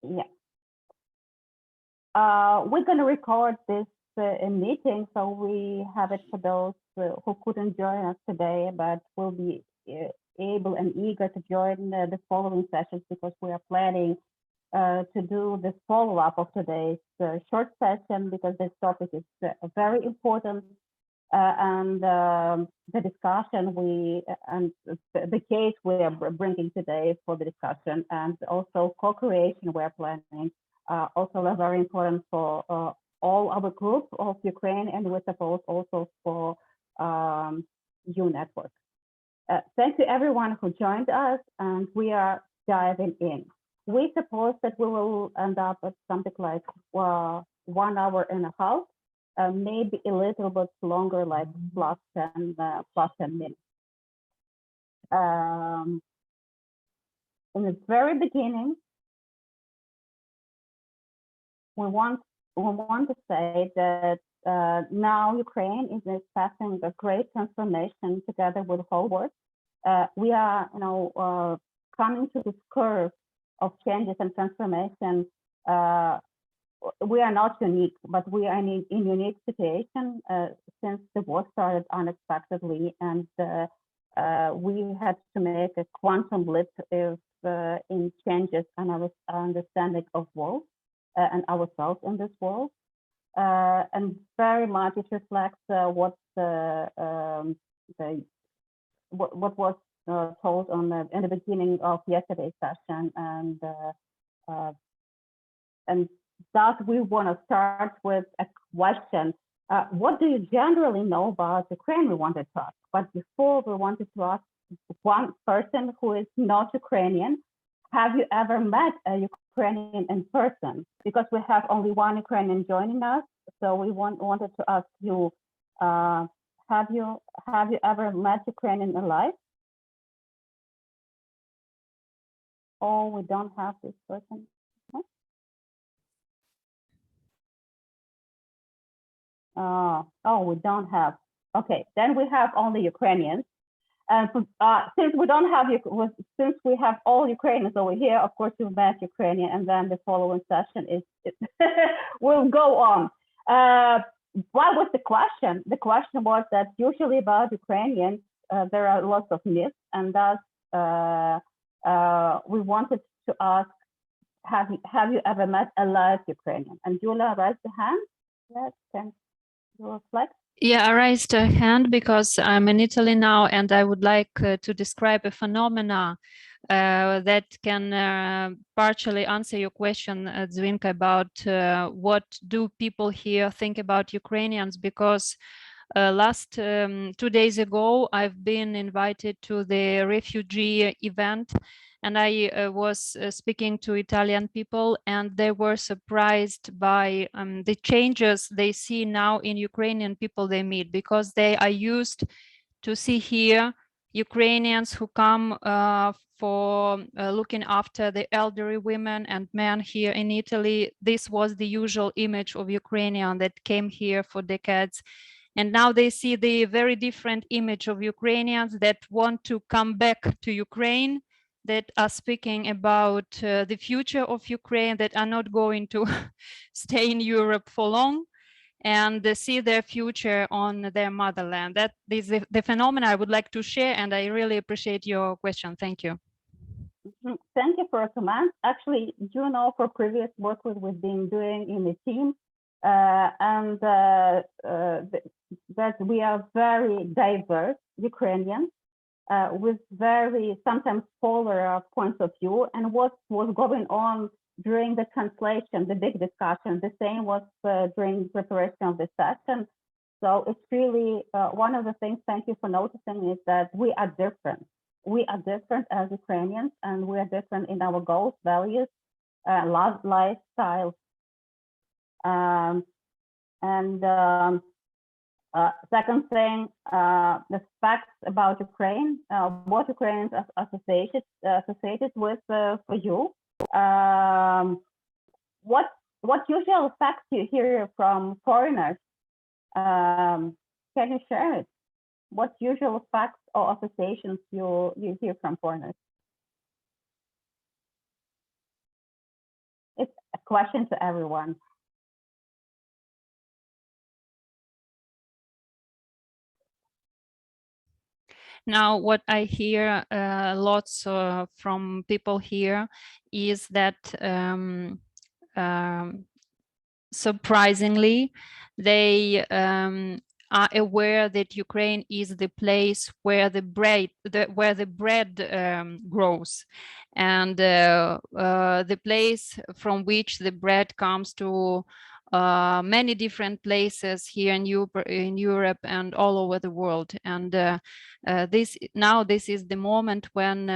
Yeah. We're going to record this meeting, so we have it for those who couldn't join us today, but will be able and eager to join the following sessions, because we are planning to do this follow-up of today's short session, because this topic is very important, and the discussion and the case we are bringing today for the discussion, and also co-creation we're planning, also are very important for all our group of Ukraine, and we suppose also for U Network. Thank you everyone who joined us, and we are diving in. We suppose that we will end up at something like 1 hour and a half, maybe a little bit longer, like plus 10 minutes. In the very beginning, we want to say that now Ukraine is passing a great transformation together with the whole world. We are, coming to this curve of changes and transformation. We are not unique, but we are in a unique situation since the war started unexpectedly, and we had to make a quantum leap in changes and our understanding of world and ourselves in this world, and very much it reflects what was told in the beginning of yesterday's session, and thus we want to start with a question. What do you generally know about Ukraine? We wanted to ask, but before we wanted to ask one person who is not Ukrainian. Have you ever met a Ukrainian in person? Because we have only one Ukrainian joining us, so we wanted to ask you: have you ever met Ukrainian alive? Oh, we don't have this person. Oh, we don't have. Okay, then we have only Ukrainians. And since we don't have, since we have all Ukrainians over here, of course you met Ukrainian, and then the following session will go on. What was the question? The question was that usually about Ukrainians, there are lots of myths, and thus we wanted to ask, have you ever met a live Ukrainian? And Julia raised the hand. Yes, can you reflect? Yeah, I raised a hand because I'm in Italy now, and I would like to describe a phenomena that can partially answer your question, Zwinka, about what do people here think about Ukrainians, because last 2 days ago, I've been invited to the refugee event, and I was speaking to Italian people, and they were surprised by the changes they see now in Ukrainian people they meet, because they are used to see here Ukrainians who come for looking after the elderly women and men here in Italy. This was the usual image of Ukrainian that came here for decades. And now they see the very different image of Ukrainians that want to come back to Ukraine, that are speaking about the future of Ukraine, that are not going to stay in Europe for long, and see their future on their motherland. That is the phenomenon I would like to share, and I really appreciate your question. Thank you. Thank you for a comment. Actually, for previous work we've been doing in the team, and that we are very diverse Ukrainians, with very sometimes polar points of view, and what was going on during the translation, the big discussion, the same was during preparation of the session. So it's really one of the things, thank you for noticing, is that we are different. We are different as Ukrainians, and we are different in our goals, values, lifestyles. Second thing, the facts about Ukraine, what Ukrainians are associated with for you. What usual facts you hear from foreigners? Can you share it? What usual facts or associations you hear from foreigners? question to everyone. Now, what I hear lots from people here is that surprisingly, they are aware that Ukraine is the place where the bread grows, and the place from which the bread comes to many different places here in Europe and all over the world. And this is the moment when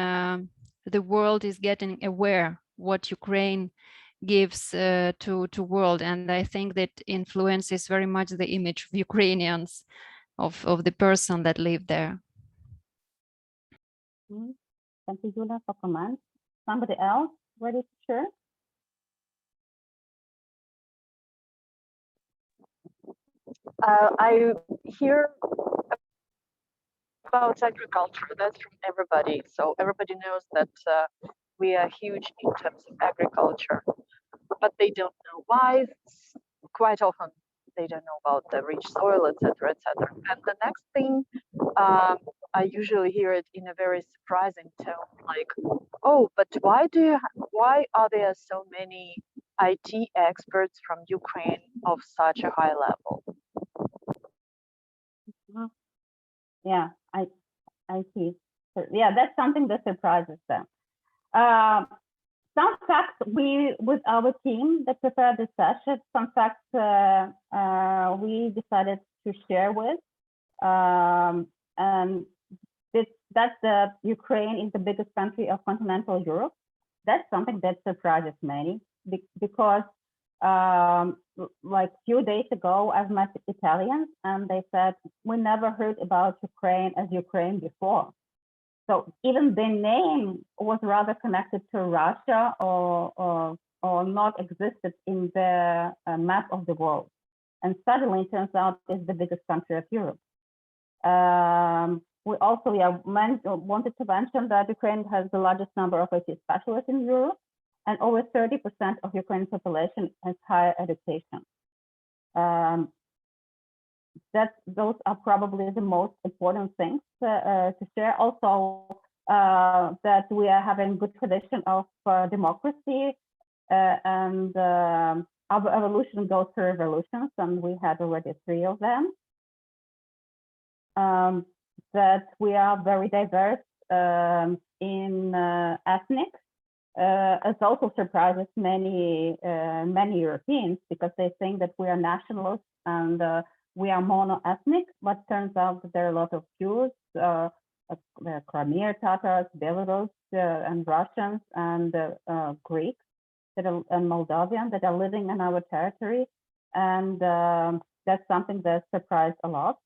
the world is getting aware what Ukraine gives to world, and I think that influences very much the image of Ukrainians, of the person that live there. Thank you, Julia, for comments. Somebody else ready to share? I hear about agriculture. That's from everybody. So everybody knows that we are huge in terms of agriculture, but they don't know why. Quite often, they don't know about the rich soil, etc., etc. And the next thing, I usually hear it in a very surprising tone, like, "Oh, but why are there so many IT experts from Ukraine of such a high level?" Yeah, I see. So, yeah, that's something that surprises them. Some facts with our team that prepared this session, some facts we decided to share with. And that's Ukraine is the biggest country of continental Europe. That's something that surprises many because like a few days ago, I've met Italians and they said, we never heard about Ukraine as Ukraine before. So even the name was rather connected to Russia or not existed in the map of the world. And suddenly it turns out it's the biggest country of Europe. We also wanted to mention that Ukraine has the largest number of IT specialists in Europe, and over 30% of Ukraine's population has higher education. Those are probably the most important things to share. Also, that we are having good tradition of democracy, and our evolution goes through revolutions, and we had already 3 of them. That we are very diverse in ethnic. It also surprises many Europeans because they think that we are nationalists and we are mono-ethnic, but turns out that there are a lot of Jews, Crimean Tatars, Belarus, and Russians, and Greeks and Moldavian that are living in our territory, and that's something that surprised a lot.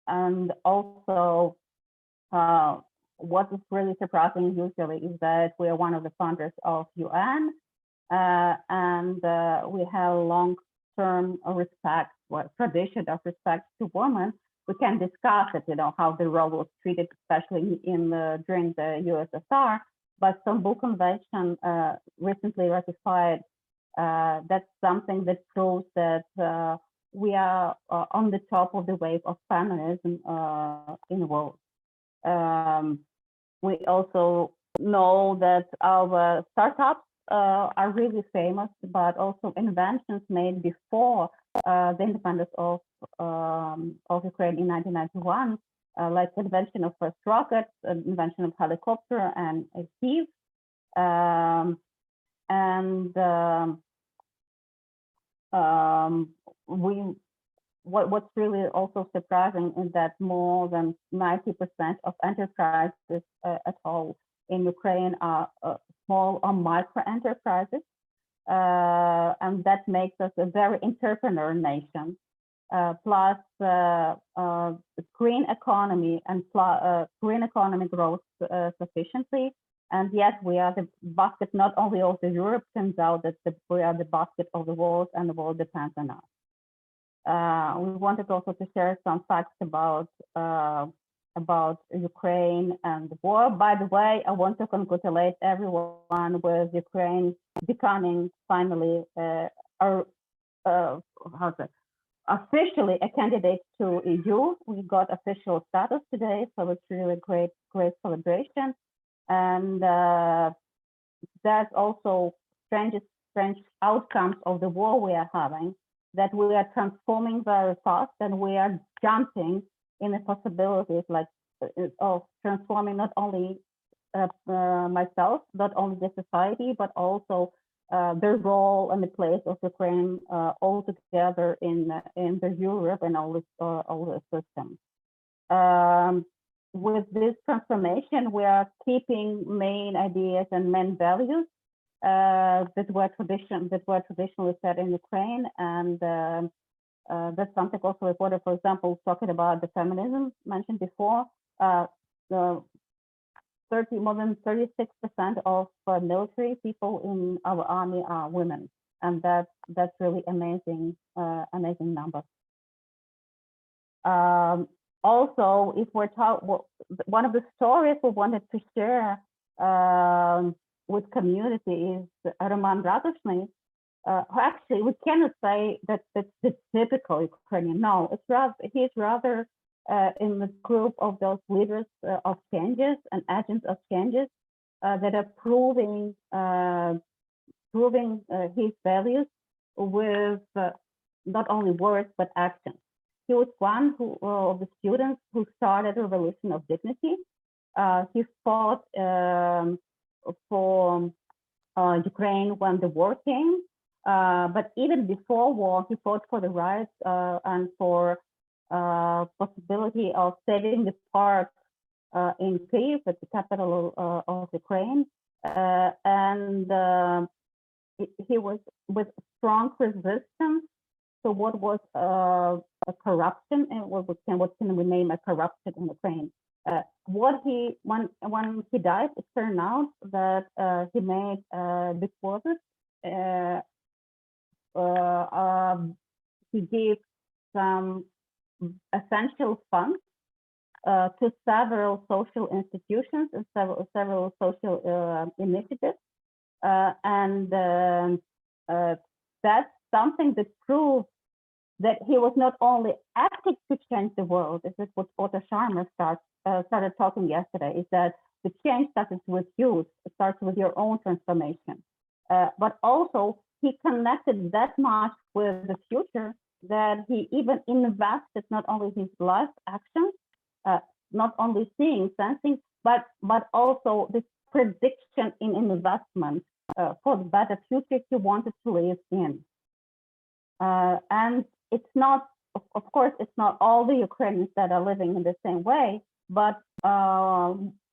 And also, what is really surprising usually is that we are one of the founders of UN, and we have long-term respect, tradition of respect to women. We can discuss it, how the role was treated, especially during the USSR. But Istanbul Convention recently ratified. That's something that proves that we are on the top of the wave of feminism in the world. We also know that our startups are really famous, but also inventions made before the independence of Ukraine in 1991, like the invention of first rockets, invention of helicopter and Kiev, what's really also surprising is that more than 90% of enterprises at all in Ukraine are small or micro enterprises, and that makes us a very entrepreneur nation. Plus, green economy and green economy grows sufficiently. And yes, we are the basket not only of the Europe, turns out that we are the basket of the world, and the world depends on us. We wanted also to share some facts about about Ukraine and the war. By the way, I want to congratulate everyone with Ukraine becoming finally officially a candidate to EU. We got official status today, so it's really great celebration. And that's also strange outcomes of the war we are having, that we are transforming very fast and we are jumping in the possibilities like of transforming not only myself, not only the society, but also the role and the place of Ukraine all together in the Europe and all the systems. With this transformation, we are keeping main ideas and main values that were traditionally set in Ukraine, and that's something also reported. For example, talking about the feminism mentioned before, more than 36% of military people in our army are women, and that's really amazing number. Also, if we're talking, one of the stories we wanted to share with community is Roman Radoshny, who actually we cannot say that that's the typical Ukrainian. No, he's rather in the group of those leaders of changes and agents of changes that are proving his values with not only words but actions. He was one of the students who started a revolution of dignity. He fought for Ukraine when the war came, but even before war, he fought for the rights and for possibility of saving the park in Kyiv, at the capital of Ukraine, and he was with strong resistance to what was a corruption, and what can we name a corruption in Ukraine. When he died, it turned out that he made deposits. He gave some essential funds to several social institutions and several social initiatives, and that's something that proves that he was not only acting to change the world. This is what Otto Scharmer started talking yesterday, is that the change starts with you, it starts with your own transformation. But also he connected that much with the future that he even invested not only his life actions, not only seeing, sensing, but also this prediction in investment for the better future he wanted to live in. And it's not, of course, it's not all the Ukrainians that are living in the same way, but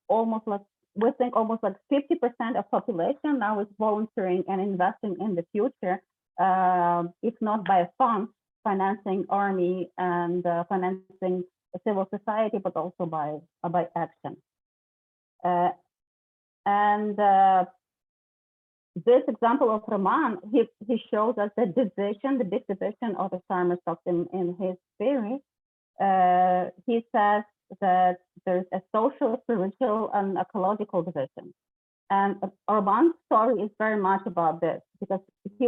almost like 50% of population now is volunteering and investing in the future, if not by funds, financing army and financing civil society, but also by action. This example of Roman, he shows us the big division of the Scharmer talks in his theory. He says that there's a social, spiritual, and ecological division. And Roman's story is very much about this, because he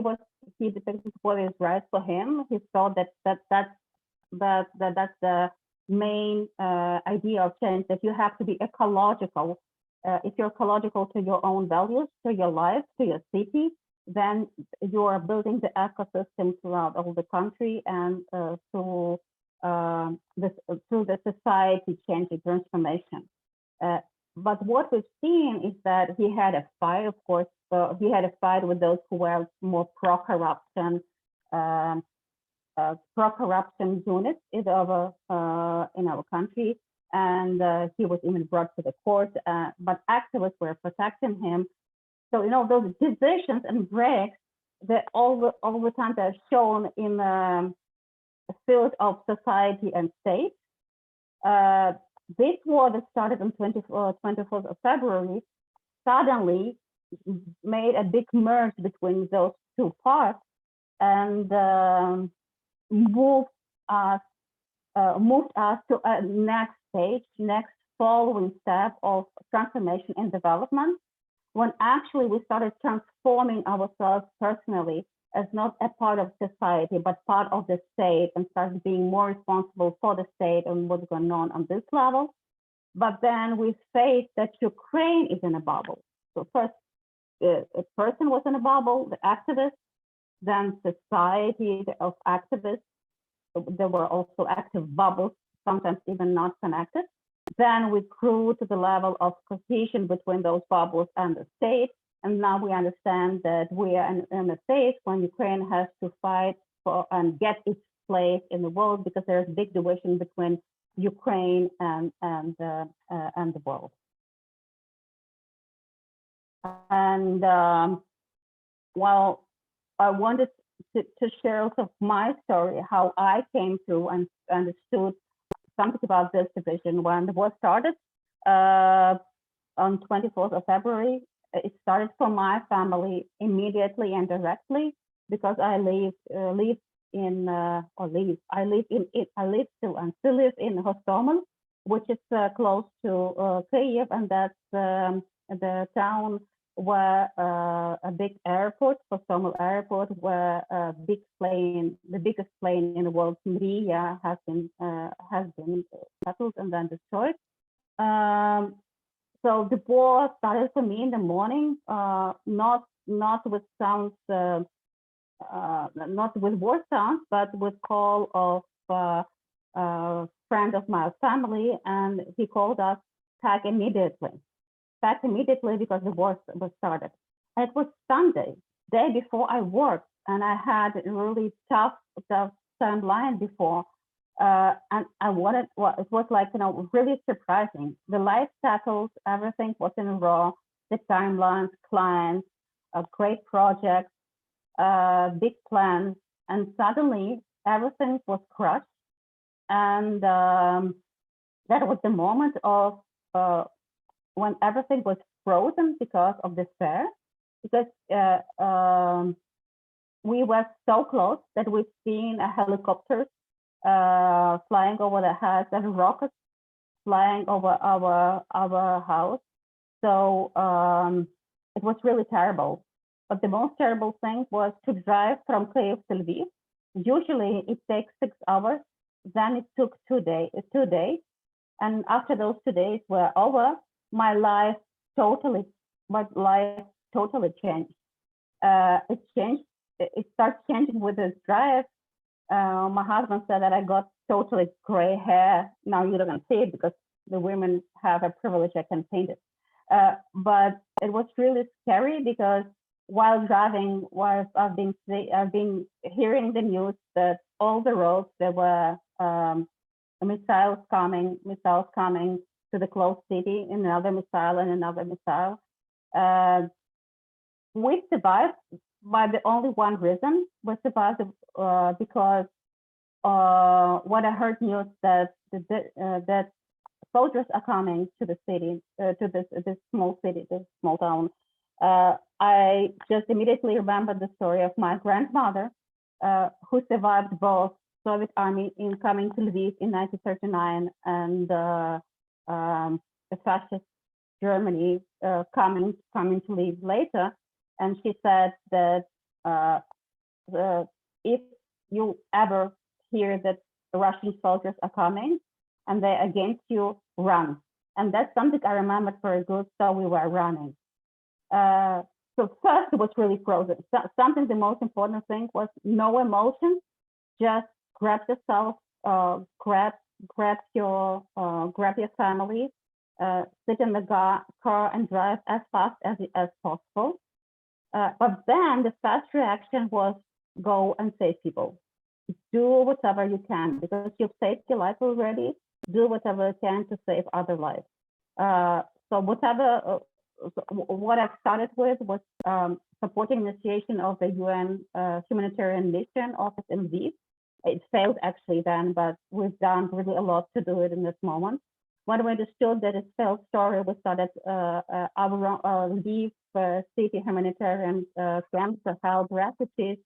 depicted what is right for him. He thought that's the main idea of change, that you have to be ecological. If you're ecological to your own values, to your life, to your city, then you are building the ecosystem throughout all the country and through the society change and transformation. But what we've seen is that he had a fight, of course. He had a fight with those who were more pro-corruption units in our country. And he was even brought to the court, but activists were protecting him. So, those divisions and breaks that all the time they're shown in the field of society and state. This war that started on 24th of February suddenly made a big merge between those two parts and moved us moved us to a next stage, next following step of transformation and development, when actually we started transforming ourselves personally as not a part of society, but part of the state, and started being more responsible for the state and what's going on this level. But then we faced that Ukraine is in a bubble. So first, a person was in a bubble, the activist, then society of activists. There were also active bubbles, sometimes even not connected. Then we grew to the level of cohesion between those bubbles and the state. And now we understand that we are in a phase when Ukraine has to fight for and get its place in the world, because there's big division between Ukraine and the world. And well, I wanted to share also my story, how I came to and understood something about this division when the war started on 24th of February. It started for my family immediately and directly, because I live in Hostomel, which is close to Kyiv, and that's the town where a big airport, Hostomel Airport, where the biggest plane in the world, Mriya, has been settled and then destroyed. So the war started for me in the morning, not with sounds, not with war sounds, but with call of a friend of my family, and he called us back immediately, because the war was started. And it was Sunday, day before I worked, and I had a really tough timeline before. And I wanted, well, it was like, really surprising. The life settled, everything was in a row, the timelines, clients, great projects, big plans, and suddenly everything was crushed. And that was the moment of when everything was frozen because of despair, because we were so close that we've seen a helicopter flying over the house and rockets flying over our house. So it was really terrible. But the most terrible thing was to drive from Kyiv to Lviv. Usually it takes 6 hours. Then it took 2 days. And after those 2 days were over, my life totally changed. It changed. It started changing with this drive. My husband said that I got totally gray hair. Now you don't see it because the women have a privilege, I can paint it. But it was really scary, because while driving, I've been hearing the news that all the roads, there were missiles coming to the closed city, another missile and another missile. We survived by the only one reason. We survived because when I heard news that that soldiers are coming to the city, to this small city, this small town, I just immediately remembered the story of my grandmother, who survived both Soviet army coming to Lviv in 1939 and the fascist Germany coming to Lviv later. And she said that if you ever hear that the Russian soldiers are coming and they're against you, run. And that's something I remembered very good, so we were running. So first it was really frozen. Something, the most important thing was no emotion, just grab yourself, grab your family, sit in the car and drive as fast as possible. But then the fast reaction was go and save people. Do whatever you can, because you've saved your life already. Do whatever you can to save other lives. So what I started with was supporting initiation of the UN humanitarian mission office in Lviv. It failed actually then, but we've done really a lot to do it in this moment. When we understood that it's failed story, we started our Lviv city humanitarian camps to help refugees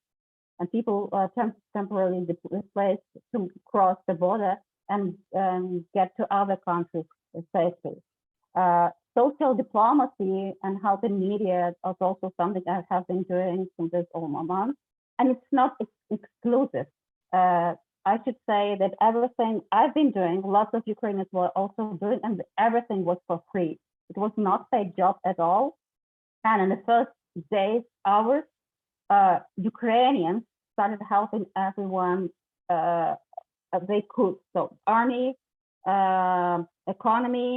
and people temporarily displaced to cross the border. and get to other countries safely. Social diplomacy and helping media is also something I have been doing since this almost month, and it's not exclusive. I should say that everything I've been doing, lots of Ukrainians were also doing, and everything was for free. It was not paid job at all. And in the first days, hours, Ukrainians started helping everyone they could. So army, economy,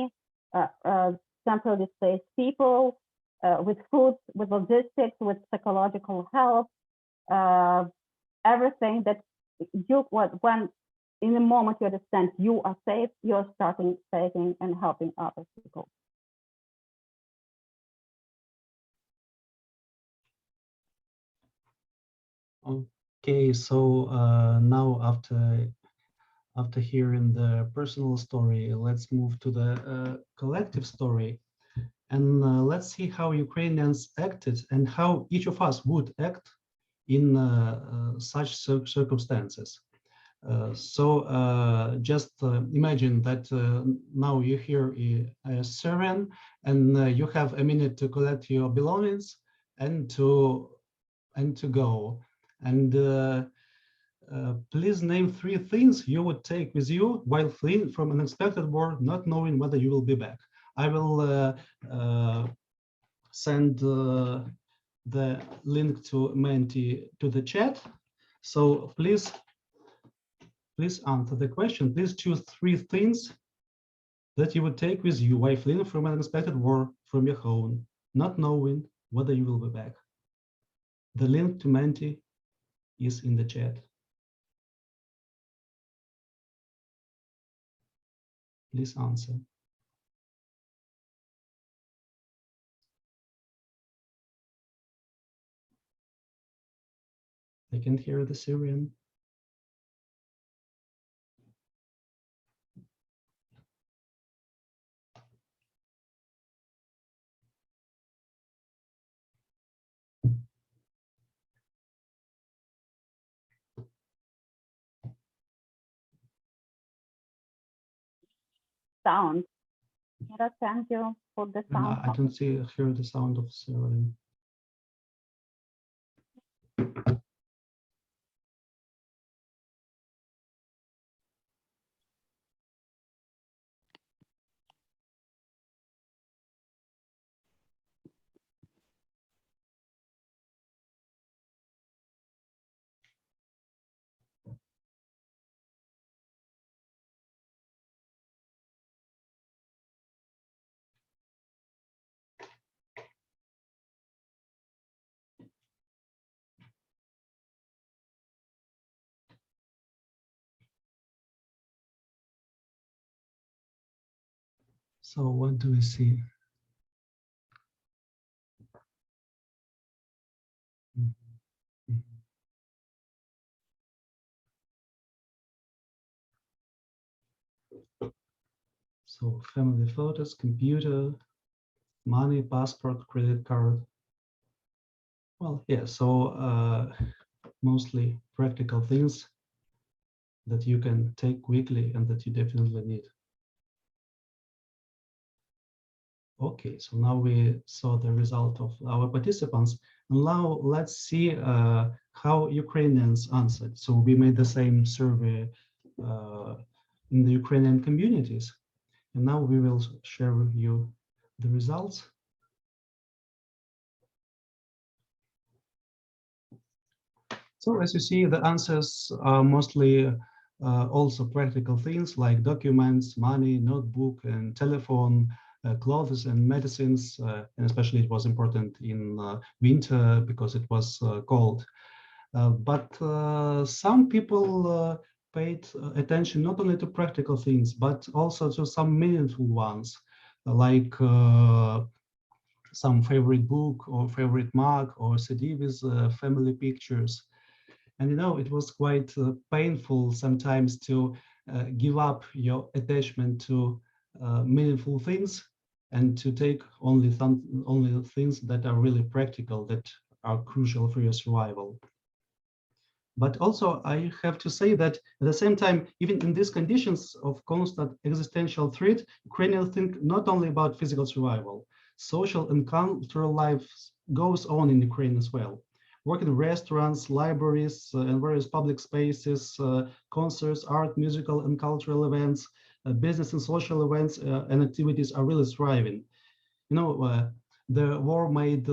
central displaced people, with food, with logistics, with psychological help, everything that you, when in the moment you understand you are safe, you're starting saving and helping other people. Okay, so now after hearing the personal story, let's move to the collective story, and let's see how Ukrainians acted and how each of us would act in such circumstances. Just imagine that now you hear a siren, and you have a minute to collect your belongings and to go. And please name 3 things you would take with you while fleeing from an unexpected war, not knowing whether you will be back. I will send the link to Menti to the chat. So please answer the question. Please choose 3 things that you would take with you while fleeing from an unexpected war from your home, not knowing whether you will be back. The link to Menti is in the chat. Please answer. I can hear the siren. Sound. Thank you for the sound. I don't hear the sound of siren. So what do we see? So family photos, computer, money, passport, credit card. Well, yeah, so mostly practical things that you can take quickly and that you definitely need. Okay, so now we saw the result of our participants. And now let's see how Ukrainians answered. So we made the same survey in the Ukrainian communities. And now we will share with you the results. So as you see, the answers are mostly also practical things like documents, money, notebook, and telephone, clothes and medicines, and especially it was important in winter because it was cold. But some people paid attention not only to practical things, but also to some meaningful ones, like some favorite book or favorite mug or CD with family pictures. And you know, it was quite painful sometimes to give up your attachment to meaningful things and to take only things that are really practical, that are crucial for your survival. But also, I have to say that at the same time, even in these conditions of constant existential threat, Ukrainians think not only about physical survival. Social and cultural life goes on in Ukraine as well. Work in restaurants, libraries, and various public spaces, concerts, art, musical and cultural events, business and social events and activities are really thriving. You know, the war made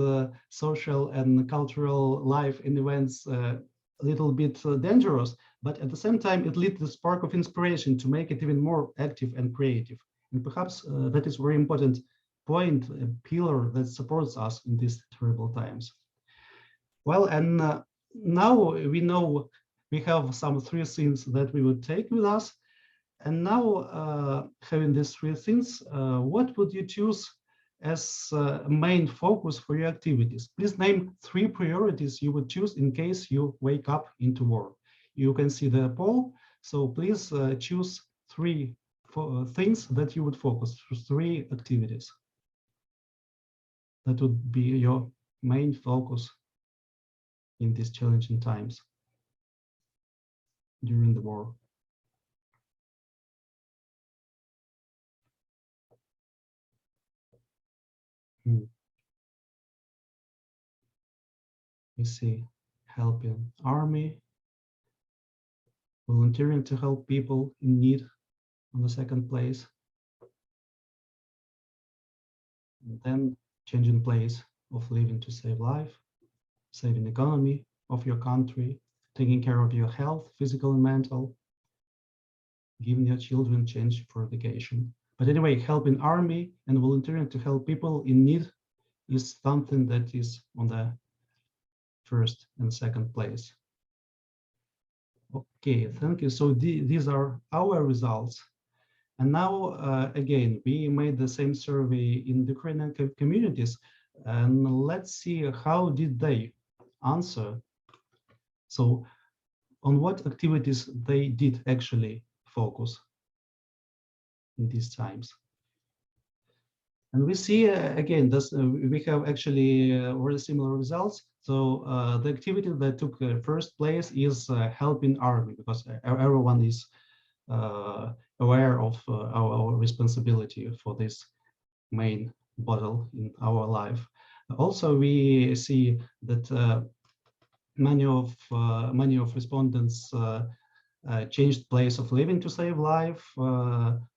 social and cultural life in events a little bit dangerous, but at the same time, it lit the spark of inspiration to make it even more active and creative. And perhaps that is very important point, a pillar that supports us in these terrible times. Well, and now we know we have some 3 things that we would take with us. And now, having these 3 things, what would you choose as main focus for your activities? Please name 3 priorities you would choose in case you wake up into war. You can see the poll, so please choose 3 things that you would focus, 3 activities. That would be your main focus in these challenging times during the war. We see helping army, volunteering to help people in need on the 2nd place, and then changing place of living to save life, saving economy of your country, taking care of your health, physical and mental, giving your children change for education. But anyway, helping army and volunteering to help people in need is something that is on the 1st and 2nd place. Okay, thank you. So these are our results. And now, again, we made the same survey in the Ukrainian communities, and let's see how did they answer. So on what activities they did actually focus in these times. And we see, again, this, we have actually very similar results. So the activity that took first place is helping army, because everyone is aware of our responsibility for this main battle in our life. Also, we see that many of respondents changed place of living to save life.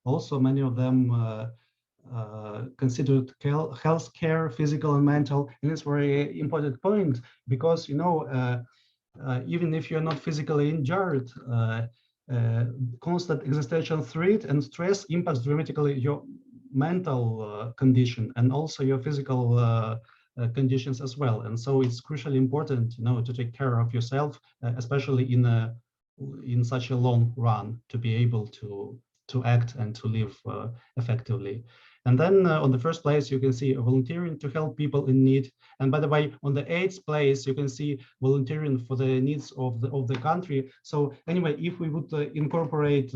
Also, many of them considered health care, physical and mental, and it's a very important point because, you know, even if you're not physically injured, constant existential threat and stress impacts dramatically your mental condition and also your physical conditions as well. And so it's crucially important, you know, to take care of yourself, especially in such a long run, to be able to act and to live effectively. And then on the 1st place, you can see volunteering to help people in need. And by the way, on the 8th place, you can see volunteering for the needs of the country. So anyway, if we would incorporate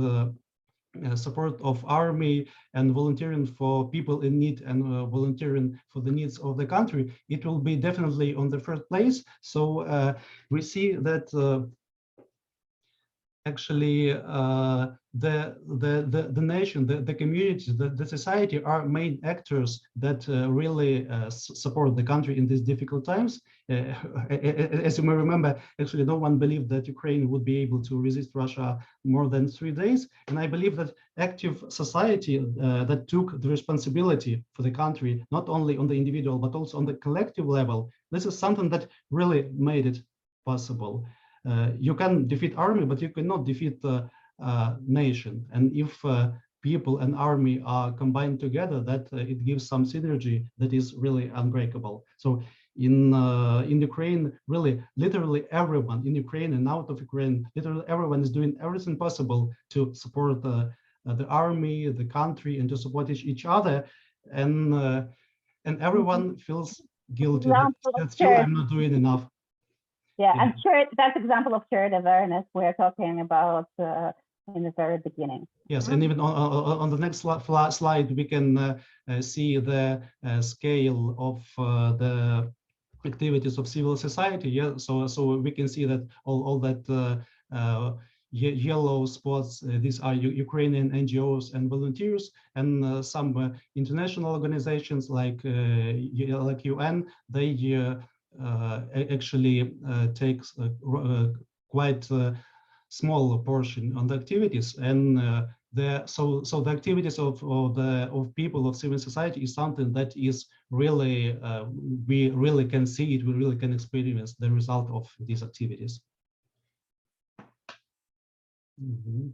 support of army and volunteering for people in need and volunteering for the needs of the country, it will be definitely on the 1st place. So we see that actually the nation, the community, the society are main actors that really support the country in these difficult times. As you may remember, actually no one believed that Ukraine would be able to resist Russia more than 3 days. And I believe that active society that took the responsibility for the country, not only on the individual, but also on the collective level, this is something that really made it possible. You can defeat army, but you cannot defeat the nation. And if people and army are combined together, that it gives some synergy that is really unbreakable. So in Ukraine, really, literally everyone in Ukraine and out of Ukraine, literally everyone is doing everything possible to support the army, the country, and to support each other. And everyone feels guilty that still I'm not doing enough. Yeah, I'm sure that's example of shared awareness we're talking about in the very beginning. Yes, and even on the next slide, we can see the scale of the activities of civil society. Yeah, so we can see that all that yellow spots, these are Ukrainian NGOs and volunteers, and some international organizations like UN. They actually takes quite small portion on the activities, and so the activities of people of civil society is something that is really we really can see it, we really can experience the result of these activities. Mm-hmm.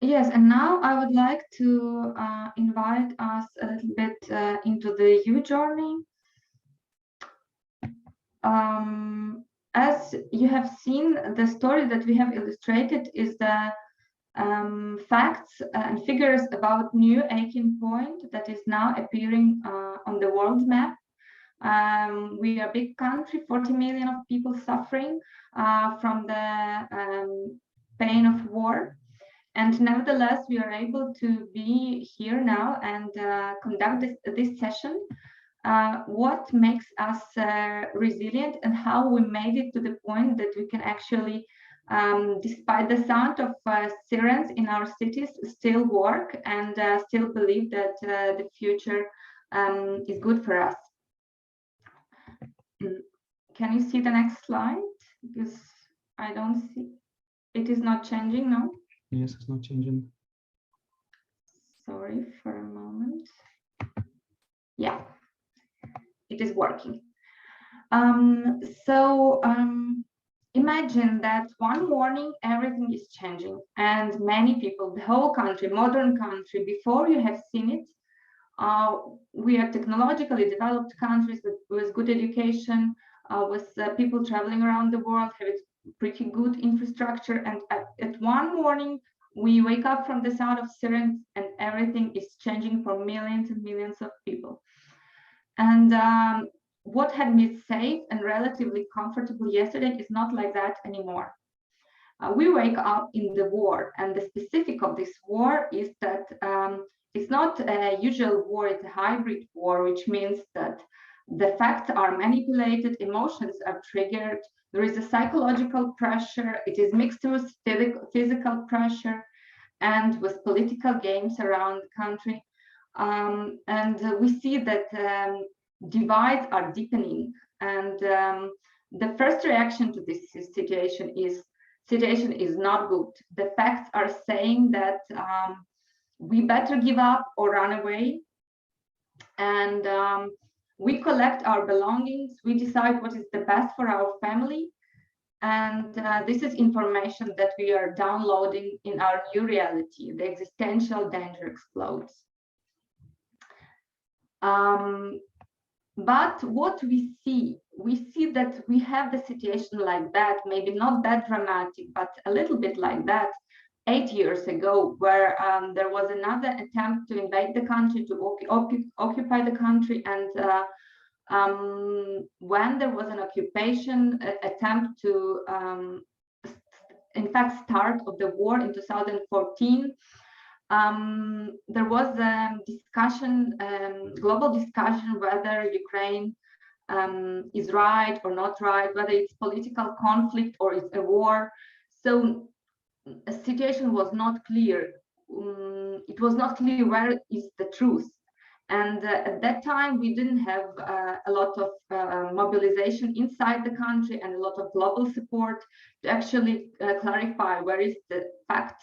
Yes, and now I would like to invite us a little bit into the U journey. As you have seen, the story that we have illustrated is the facts and figures about new aching point that is now appearing on the world map. We are a big country, 40 million of people suffering from the pain of war. And nevertheless, we are able to be here now and conduct this session. What makes us resilient, and how we made it to the point that we can actually, despite the sound of sirens in our cities, still work and still believe that the future is good for us. Can you see the next slide? Because I don't see, it is not changing, no? Yes, it's not changing. Sorry for a moment. Yeah, it is working. Imagine that one morning everything is changing, and many people, the whole country, modern country, before you have seen it, we are technologically developed countries with good education, with people traveling around the world, having pretty good infrastructure, and at one morning we wake up from the sound of sirens and everything is changing for millions and millions of people. And what had been safe and relatively comfortable yesterday is not like that anymore. We wake up in the war, and the specific of this war is that it's not a usual war, it's a hybrid war, which means that the facts are manipulated, emotions are triggered, there is a psychological pressure, it is mixed with physical pressure and with political games around the country. And we see that divides are deepening. And the first reaction to this situation is not good. The facts are saying that we better give up or run away. And we collect our belongings, we decide what is the best for our family. And this is information that we are downloading in our new reality. The existential danger explodes. But what we see that we have the situation like that, maybe not that dramatic, but a little bit like that 8 years ago, where there was another attempt to invade the country, to occupy the country. And when there was an occupation attempt to, in fact, start of the war in 2014, there was a discussion, global discussion, whether Ukraine is right or not right, whether it's political conflict or it's a war. So a situation was not clear. It was not clear where is the truth. And at that time, we didn't have a lot of mobilization inside the country and a lot of global support to actually clarify where is the fact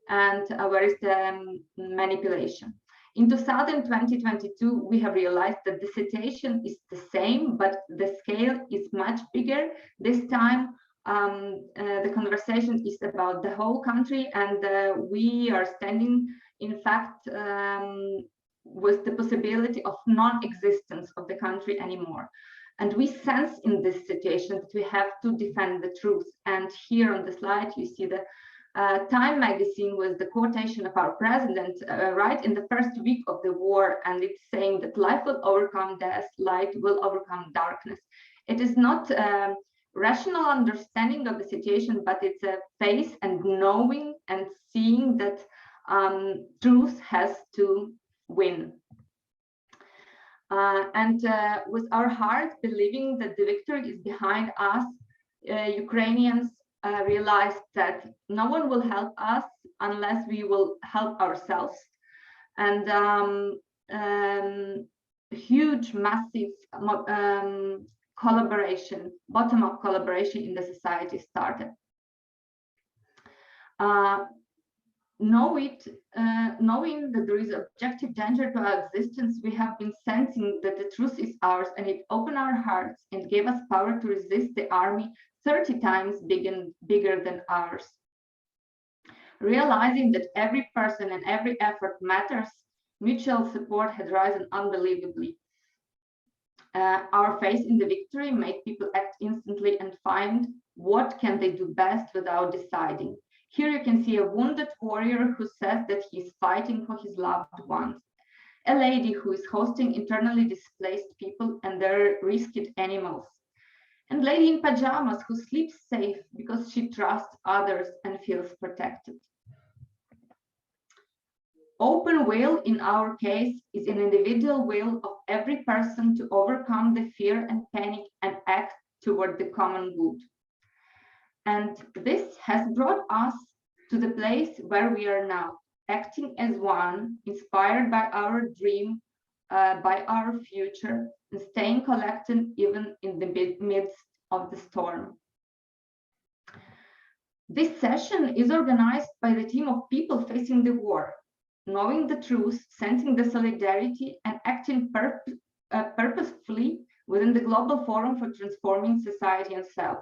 and where is the manipulation. In 2022, we have realized that the situation is the same, but the scale is much bigger. This time, the conversation is about the whole country, and we are standing, in fact, with the possibility of non-existence of the country anymore. And we sense in this situation that we have to defend the truth. And here on the slide, you see the Time magazine with the quotation of our president right in the first week of the war, and it's saying that life will overcome death, light will overcome darkness. It is not a rational understanding of the situation, but it's a faith and knowing and seeing that truth has to win. With our heart believing that the victory is behind us, Ukrainians realized that no one will help us unless we will help ourselves. And huge, massive collaboration, bottom-up collaboration in the society started. Knowing that there is objective danger to our existence, we have been sensing that the truth is ours, and it opened our hearts and gave us power to resist the army 30 times bigger than ours. Realizing that every person and every effort matters, mutual support had risen unbelievably. Our faith in the victory made people act instantly and find what can they do best without deciding. Here you can see a wounded warrior who says that he's fighting for his loved ones. A lady who is hosting internally displaced people and their rescued animals. And lady in pajamas who sleeps safe because she trusts others and feels protected. Open will in our case is an individual will of every person to overcome the fear and panic and act toward the common good. And this has brought us to the place where we are now, acting as one, inspired by our dream, by our future, and staying collected even in the midst of the storm. This session is organized by the team of people facing the war, knowing the truth, sensing the solidarity, and acting purposefully within the Global Forum for Transforming Society and Self.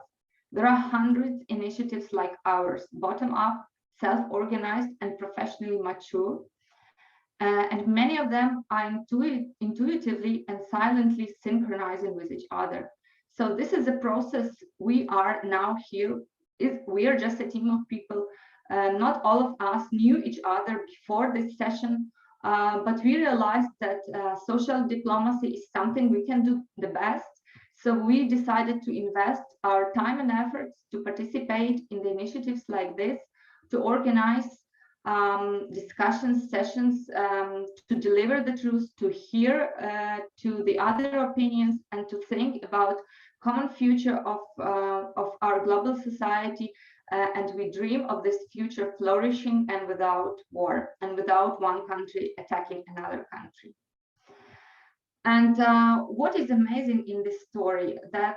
There are hundreds of initiatives like ours, bottom-up, self-organized, and professionally mature. And many of them are intuitively and silently synchronizing with each other. So this is a process we are now here. We are just a team of people. Not all of us knew each other before this session, but we realized that social diplomacy is something we can do the best. So we decided to invest our time and efforts to participate in the initiatives like this, to organize discussions, sessions, to deliver the truth, to hear to the other opinions, and to think about common future of our global society. And we dream of this future flourishing and without war, and without one country attacking another country. And what is amazing in this story, that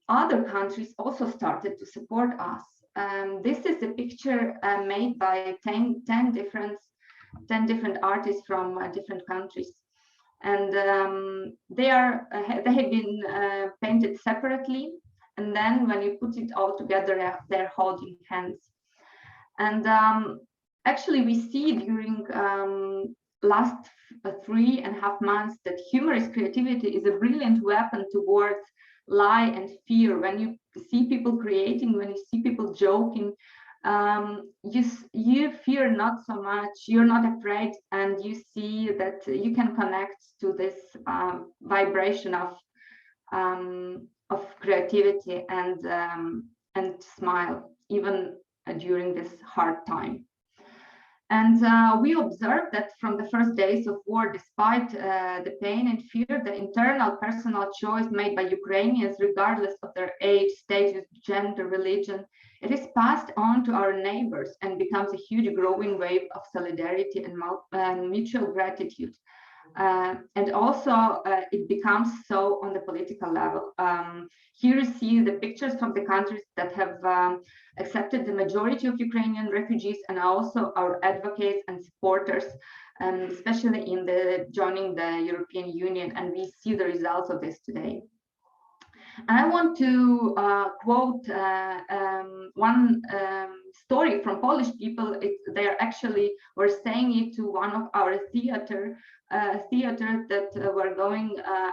other countries also started to support us. This is a picture made by 10 different artists from different countries. And they have been painted separately, and then when you put it all together, they're holding hands. And actually, we see during last 3.5 months that humorous creativity is a brilliant weapon towards lie and fear. When you see people creating, when you see people joking, you fear not so much, you're not afraid, and you see that you can connect to this vibration of creativity and smile, even during this hard time. And we observed that from the first days of war, despite the pain and fear, the internal personal choice made by Ukrainians, regardless of their age, status, gender, religion, it is passed on to our neighbors and becomes a huge growing wave of solidarity and mutual gratitude. And also it becomes so on the political level. Here you see the pictures from the countries that have accepted the majority of Ukrainian refugees, and also our advocates and supporters, especially in joining the European Union, and we see the results of this today. And I want to quote one story from Polish people. They actually were saying it to one of our theaters that were going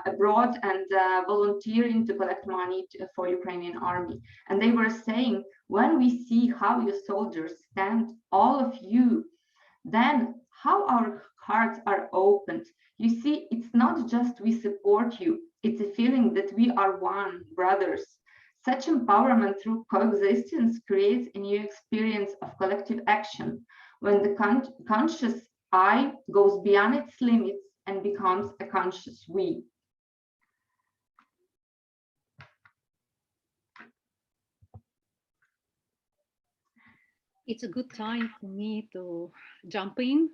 abroad and volunteering to collect money for Ukrainian army. And they were saying, when we see how your soldiers stand, all of you, then how our hearts are opened. You see, it's not just we support you, it's a feeling that we are one, brothers. Such empowerment through coexistence creates a new experience of collective action. When the conscious I goes beyond its limits and becomes a conscious we. It's a good time for me to jump in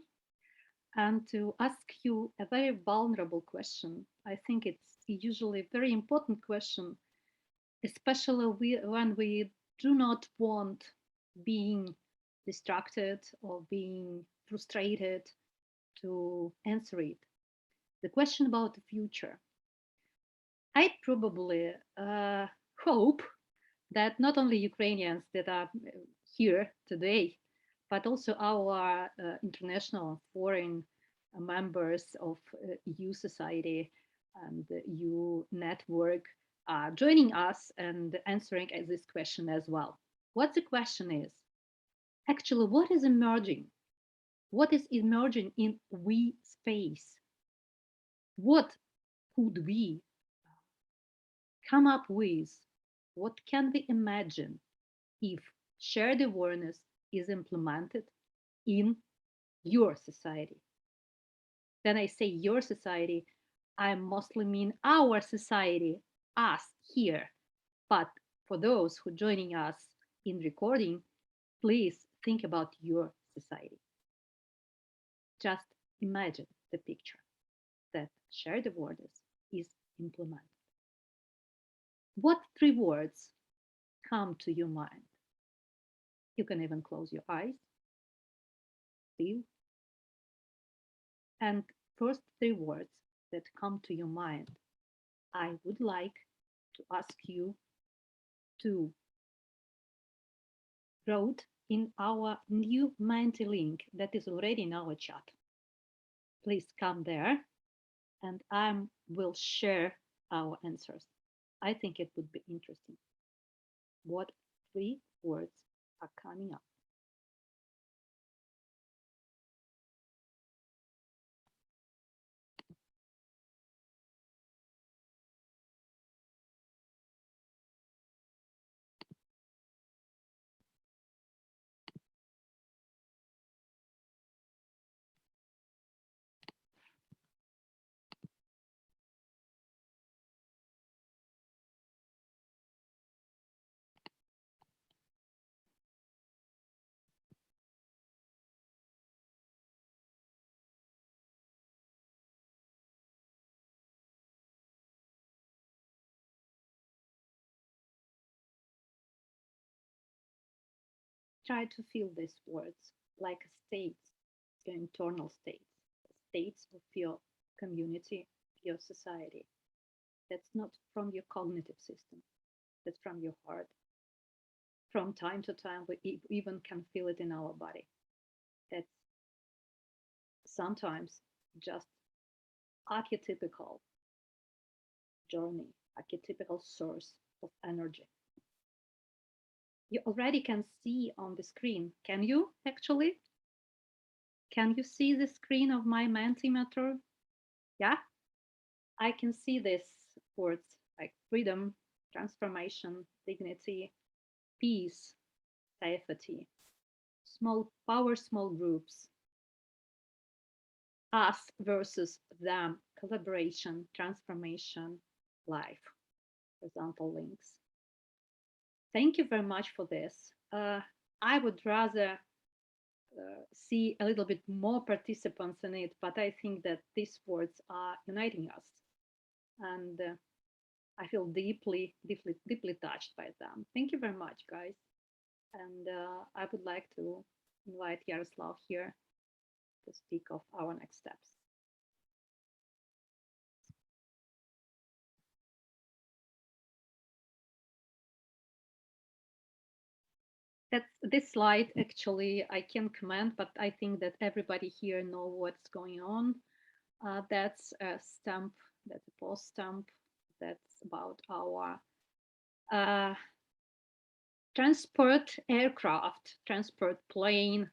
and to ask you a very vulnerable question. I think it's usually a very important question, especially when we do not want being distracted or being frustrated to answer it. The question about the future. I probably hope that not only Ukrainians that are here today, but also our international foreign members of EU society and EU network are joining us and answering this question as well. What the question is, actually, what is emerging? What is emerging in we space? What could we come up with? What can we imagine if shared awareness is implemented in your society? Then I say your society, I mostly mean our society, us here. But for those who are joining us in recording, please think about your society. Just imagine the picture that shared awareness is implemented. What 3 words come to your mind? You can even close your eyes, feel. And first 3 words that come to your mind, I would like to ask you to write in our new Menti link that is already in our chat. Please come there and I will share our answers. I think it would be interesting. What 3 words are coming up? Try to feel these words like states, your internal states of your community, your society. That's not from your cognitive system, that's from your heart. From time to time, we even can feel it in our body. That's sometimes just archetypical journey, archetypical source of energy. You already can see on the screen. Can you actually? Can you see the screen of my Mentimeter? Yeah, I can see these words like freedom, transformation, dignity, peace, safety, small power, small groups, us versus them, collaboration, transformation, life, horizontal links. Thank you very much for this. I would rather see a little bit more participants in it, but I think that these words are uniting us. And I feel deeply touched by them. Thank you very much, guys. And I would like to invite Yaroslav here to speak of our next steps. This slide, actually, I can comment, but I think that everybody here know what's going on. That's a stamp, that's a post stamp, that's about our transport aircraft, transport plane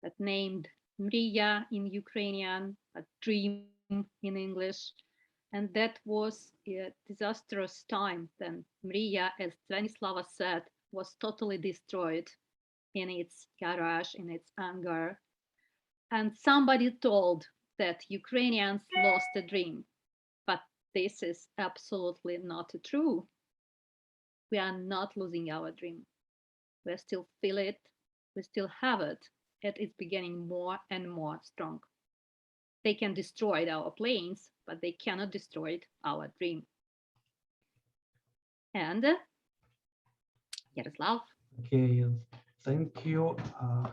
that named Mriya in Ukrainian, a dream in English. And that was a disastrous time. Then Mriya, as Stanislava said, was totally destroyed in its garage, in its hangar. And somebody told that Ukrainians lost a dream, but this is absolutely not true. We are not losing our dream. We still feel it, we still have it, and it's becoming more and more strong. They can destroy our planes, but they cannot destroy our dream. And Yaroslav. Okay, thank you. I'm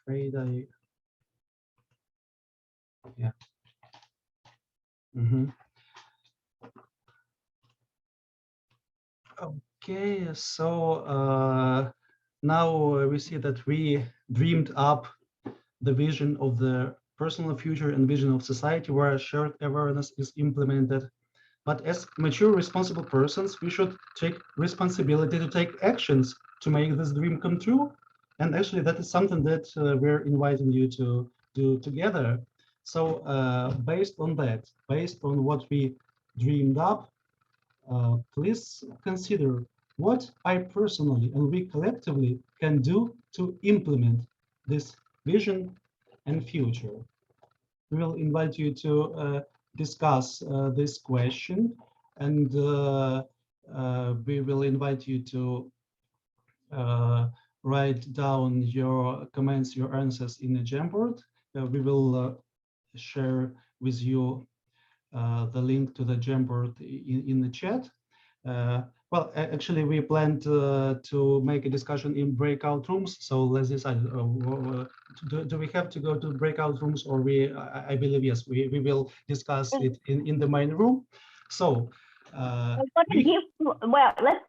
afraid yeah. Okay, so now we see that we dreamed up the vision of the personal future and vision of society where shared awareness is implemented. But as mature, responsible persons, we should take responsibility to take actions to make this dream come true. And actually, that is something that we're inviting you to do together. So based on that, based on what we dreamed up, please consider what I personally and we collectively can do to implement this vision and future. We will invite you to discuss this question, and we will invite you to write down your comments, your answers in a Jamboard. We will share with you the link to the Jamboard in the chat. Well, actually, we planned to make a discussion in breakout rooms. So let's decide: do we have to go to breakout rooms, or I believe yes, we will discuss it in the main room. So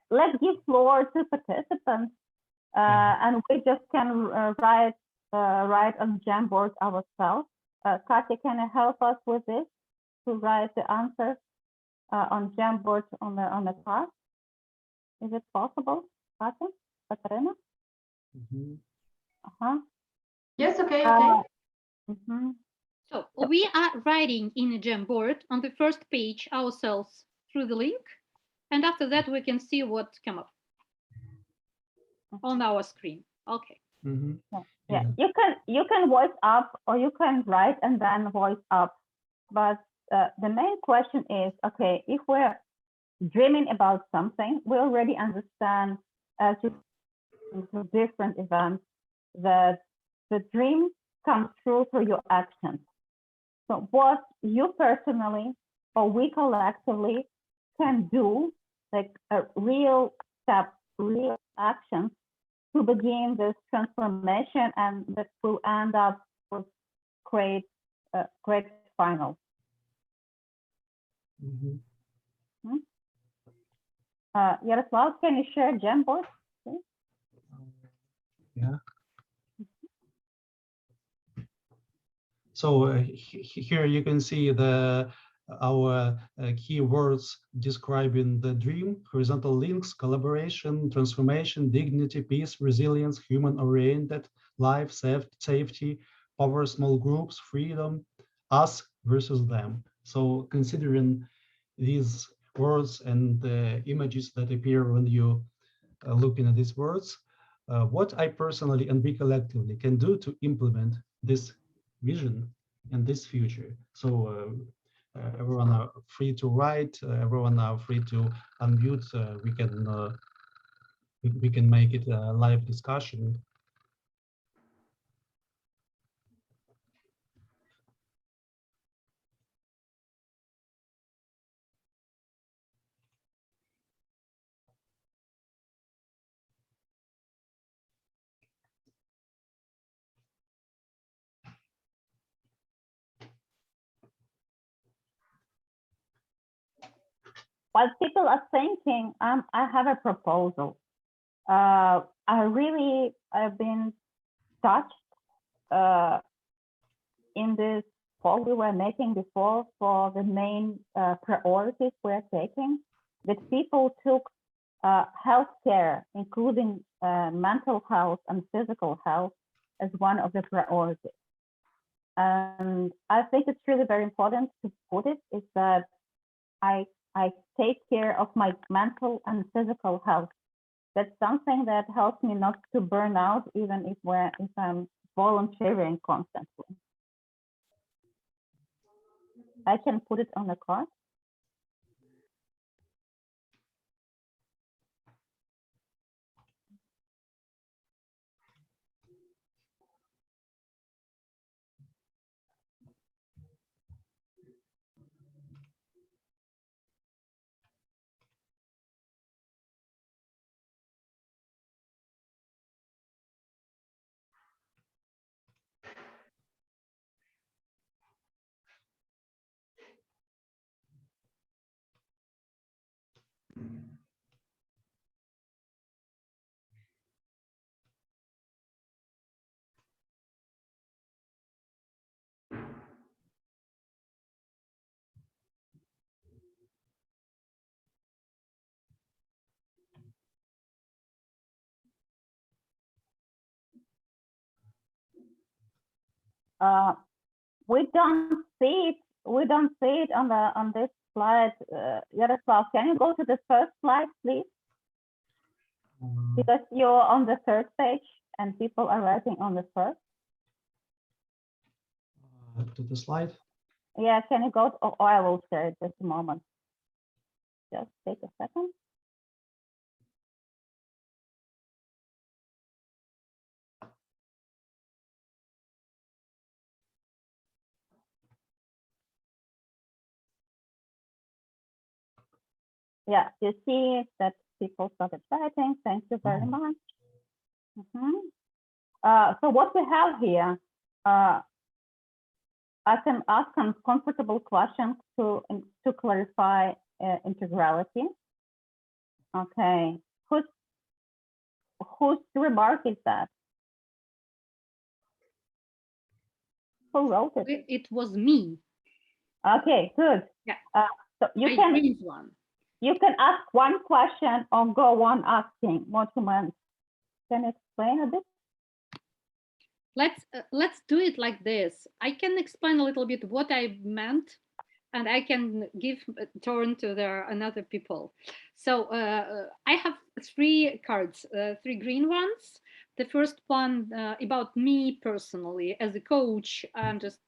let's give floor to participants, and we just can write on Jamboard ourselves. Katya, can you help us with this to write the answers on Jamboard on the class? Is it possible, Katya? Katarina? Yes, okay, okay. So we are writing in a Jamboard on the first page ourselves through the link, and after that we can see what come up on our screen. Okay. Yeah, you can voice up or you can write and then voice up, but the main question is, okay, if we're dreaming about something, we already understand as through different events that the dream comes through your actions. So what you personally or we collectively can do, like a real step, real actions to begin this transformation, and that will end up with great final. Yaroslav, can you share Jamboard? Yeah. So here you can see our keywords describing the dream: horizontal links, collaboration, transformation, dignity, peace, resilience, human-oriented, life, safety, power, small groups, freedom, us versus them. So considering these words and the images that appear when you looking at these words, what I personally and we collectively can do to implement this vision and this future. So everyone are free to write, everyone are free to unmute. We can make it a live discussion. While people are thinking, I have a proposal. I've been touched in this poll we were making before for the main priorities we're taking, that people took healthcare, including mental health and physical health, as one of the priorities. And I think it's really very important to put it, is that I take care of my mental and physical health. That's something that helps me not to burn out, even if I'm volunteering constantly. I can put it on the card. We don't see it. We don't see it on this slide. Yaroslav, can you go to the first slide, please? Because you're on the third page and people are writing on the first. To the slide. Yeah, can you go? To, I will share it just a moment. Just take a second. Yeah, you see that people started writing. Thank you very much. So what we have here, I can ask uncomfortable questions to clarify integrality. Okay, whose remark is that? Who wrote it? It was me. Okay, good. Yeah. So you I can raised one. You can ask one question or go on asking what you meant. Can you explain a bit? Let's do it like this. I can explain a little bit what I meant, and I can give a turn to another people. So I have three cards, three green ones. The first one about me personally as a coach. I'm just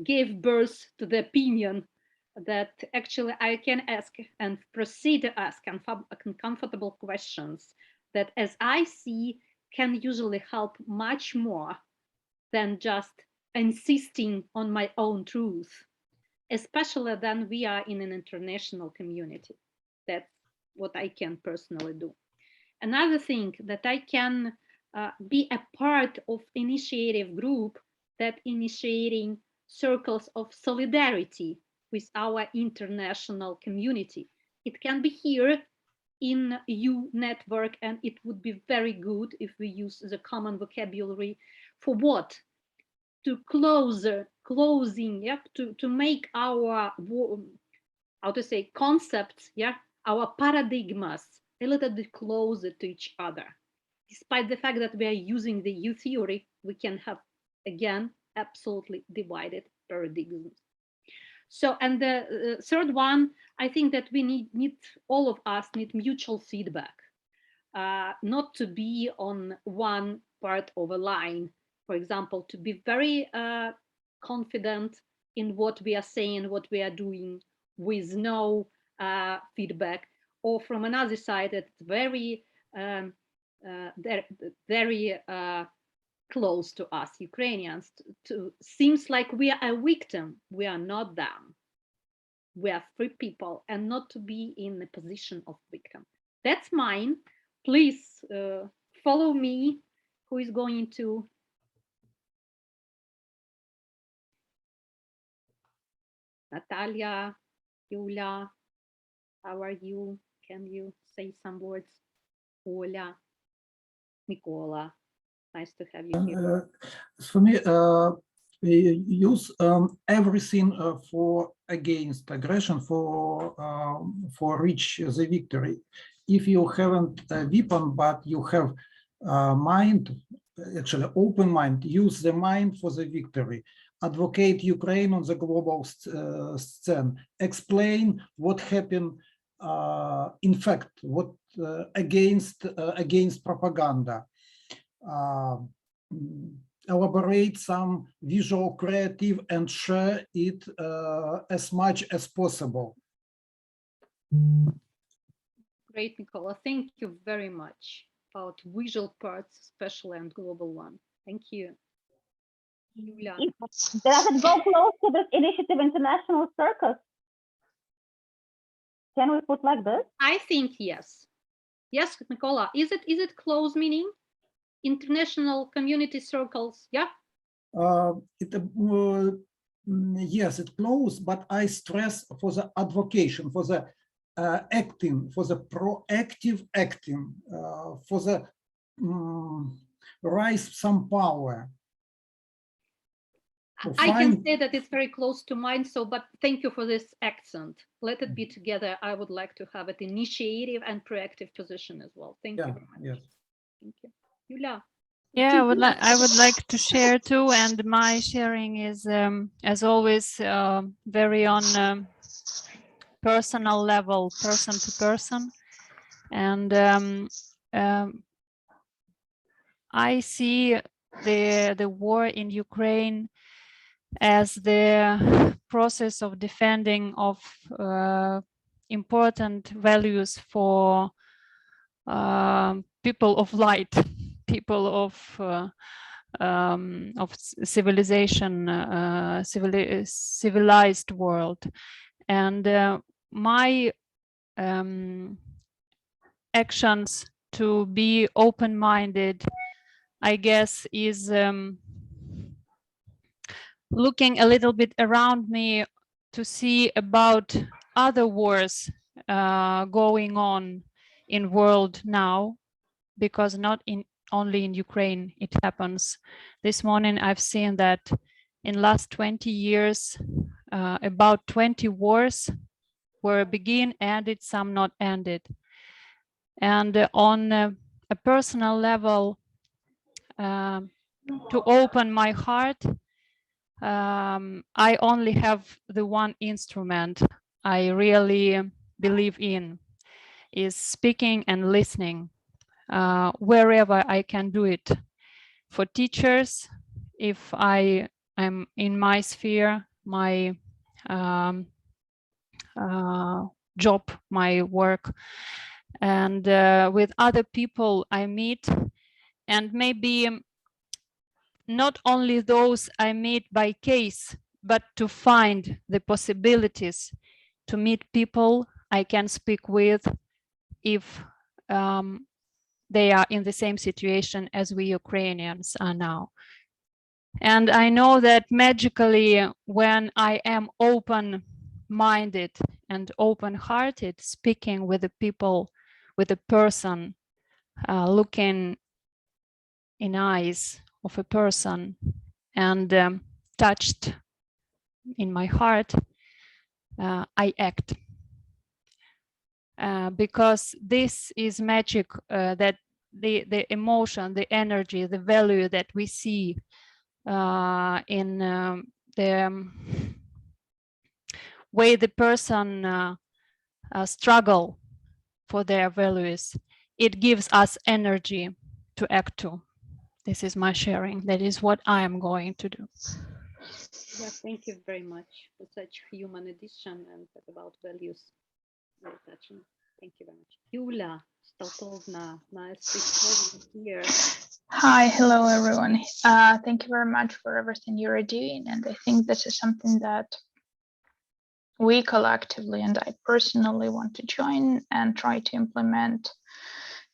gave birth to the opinion that actually I can ask and proceed to ask uncomfortable questions that, as I see, can usually help much more than just insisting on my own truth, especially then we are in an international community. That's what I can personally do. Another thing that I can be a part of initiative group that initiating circles of solidarity with our international community. It can be here in EU network, and it would be very good if we use the common vocabulary for what? To closing, yeah, to make our, how to say, concepts, yeah, our paradigmas a little bit closer to each other. Despite the fact that we are using the EU theory, we can have, again, absolutely divided paradigms. So, and the third one, I think that we need all of us need mutual feedback, not to be on one part of a line. For example, to be very confident in what we are saying, what we are doing, with no feedback, or from another side, it's very, very close to us Ukrainians. Seems like we are a victim. We are not them. We are free people, and not to be in the position of victim. That's mine. Please follow me. Who is going to? Natalia, Yulia, how are you? Can you say some words? Oля, Mikola, nice to have you here. For me, use everything for against aggression for reach the victory. If you haven't a weapon but you have mind, actually open mind, use the mind for the victory. Advocate Ukraine on the global scene. Explain what happened. In fact, what against propaganda. elaborate some visual creative and share it as much as possible. Great, Nicola. Thank you very much about visual parts, especially and global one. Thank you. Yulia. Does it go close to this initiative International Circus? Can we put like this? I think yes. Yes, Nicola. Is it close meaning? International community circles, yeah? Yes, it close, but I stress for the advocation, for the acting, for the proactive acting, for the rise some power. I can say that it's very close to mine, so, but thank you for this accent. Let it be together. I would like to have it initiative and proactive position as well. Thank you very much. Yes. Thank you. Yulia. Yeah, I would like to share too, and my sharing is, as always, very on personal level, person to person, and I see the war in Ukraine as the process of defending of important values for people of light, people of civilization, civilized world, and my actions to be open-minded, I guess, is looking a little bit around me to see about other wars going on in world now, because not only in Ukraine it happens. This morning I've seen that in last 20 years about 20 wars were begin, ended, some not ended. And on a personal level, to open my heart, I only have the one instrument I really believe in, is speaking and listening, wherever I can do it. For teachers, if I am in my sphere, my job, my work, and with other people I meet, and maybe not only those I meet by case, but to find the possibilities to meet people I can speak with if they are in the same situation as we Ukrainians are now. And I know that magically, when I am open-minded and open-hearted, speaking with the people, with a person, looking in eyes of a person and touched in my heart, I act. Because this is magic, that the emotion, the energy, the value that we see in the way the person struggle for their values, it gives us energy to act to. This is my sharing. That is what I am going to do. Yeah, thank you very much for such human addition and about values. Very touching. Thank you very much. Yulia Staltovna, nice to have you here. Hi, hello everyone. Thank you very much for everything you are doing, and I think this is something that we collectively and I personally want to join and try to implement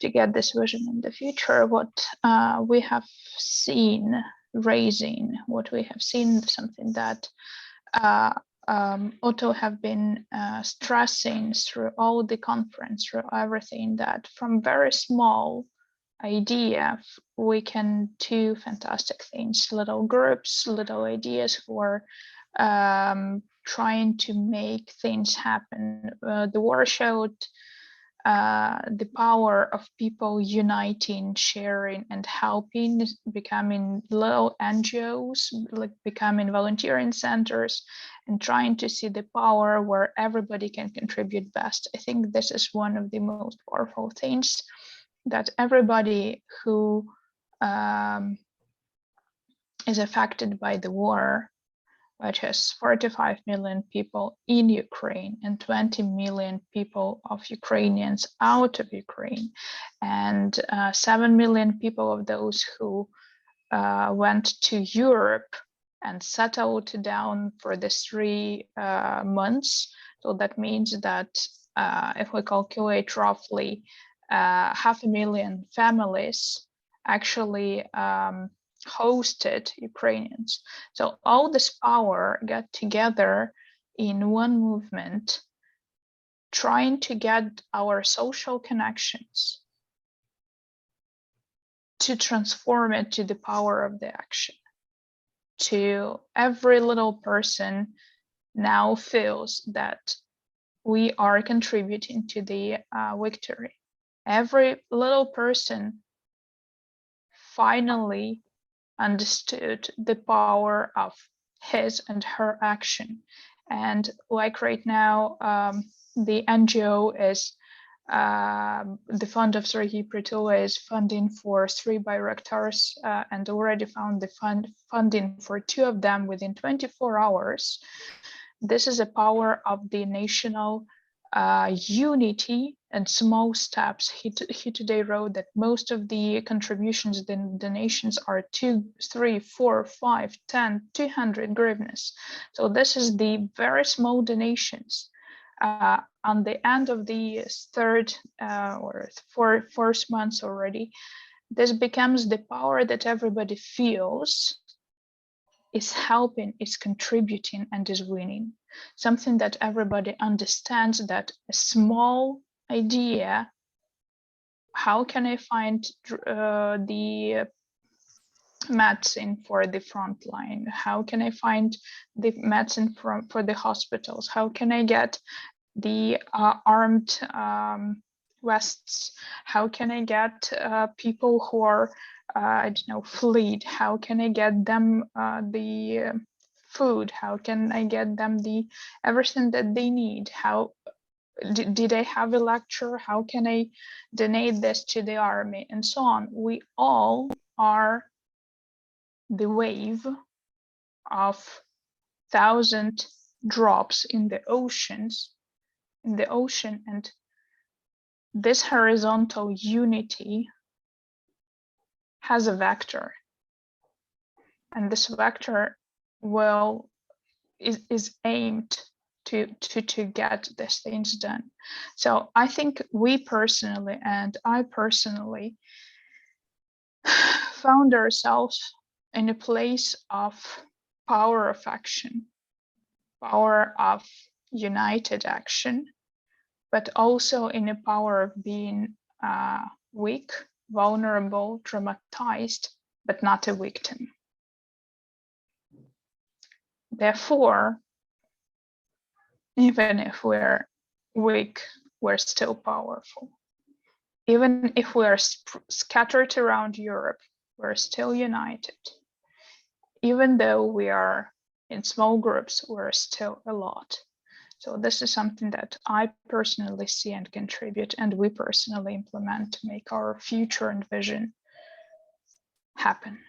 to get this vision in the future. What we have seen raising, what we have seen, something that Otto have been stressing through all the conference, through everything, that from very small idea we can do fantastic things, little groups, little ideas for trying to make things happen. The war showed the power of people uniting, sharing and helping, becoming little NGOs, like becoming volunteering centers, and trying to see the power where everybody can contribute best. I think this is one of the most powerful things, that everybody who is affected by the war, which has 45 million people in Ukraine and 20 million people of Ukrainians out of Ukraine, and 7 million people of those who went to Europe and settled down for the 3 months. So that means that if we calculate roughly 500,000 families actually hosted Ukrainians. So all this power got together in one movement, trying to get our social connections to transform it to the power of the action. To every little person now feels that we are contributing to the victory. Every little person finally understood the power of his and her action. And like right now, the NGO is, the fund of Sergei Pritula is funding for 3 Bayraktars and already found the funding for 2 of them within 24 hours. This is a power of the national unity and small steps. He today wrote that most of the contributions, the donations are 2, 3, 4, 5, 10, 200 hryvnias. So this is the very small donations. On the end of the 3rd or 4th months already, this becomes the power that everybody feels is helping, is contributing, and is winning. Something that everybody understands, that a small idea, how can I find the medicine for the front line? How can I find the medicine for the hospitals? How can I get the armed vests? How can I get people who are I don't know, fleet? How can I get them the food? How can I get them the everything that they need? How did I have a lecture? How can I donate this to the army, and so on? We all are the wave of 1,000 drops in the ocean, and this horizontal unity has a vector, and this vector is aimed to get these things done. So I think we personally, and I personally, found ourselves in a place of power of action, power of united action, but also in a power of being weak, vulnerable, traumatized, but not a victim. Therefore, even if we're weak, we're still powerful. Even if we are scattered around Europe, we're still united. Even though we are in small groups, we're still a lot. So this is something that I personally see and contribute, and we personally implement to make our future and vision happen.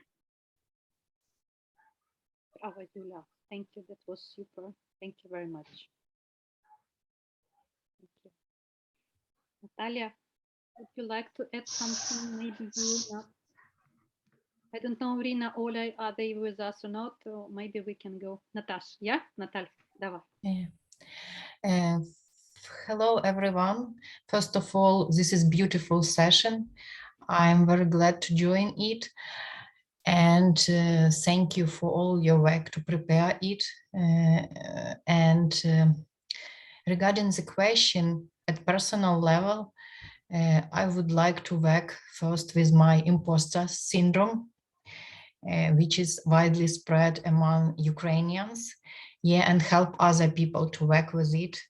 Bravo, Julia. Thank you. That was super. Thank you very much. Thank you. Natalia, would you like to add something? Maybe you not. I don't know, Rina, Ola, are they with us or not? Or maybe we can go. Natasha, yeah? Natalia, давай. Hello, everyone. First of all, this is beautiful session. I'm very glad to join it. And thank you for all your work to prepare it. Regarding the question at personal level, I would like to work first with my imposter syndrome, which is widely spread among Ukrainians, and help other people to work with it,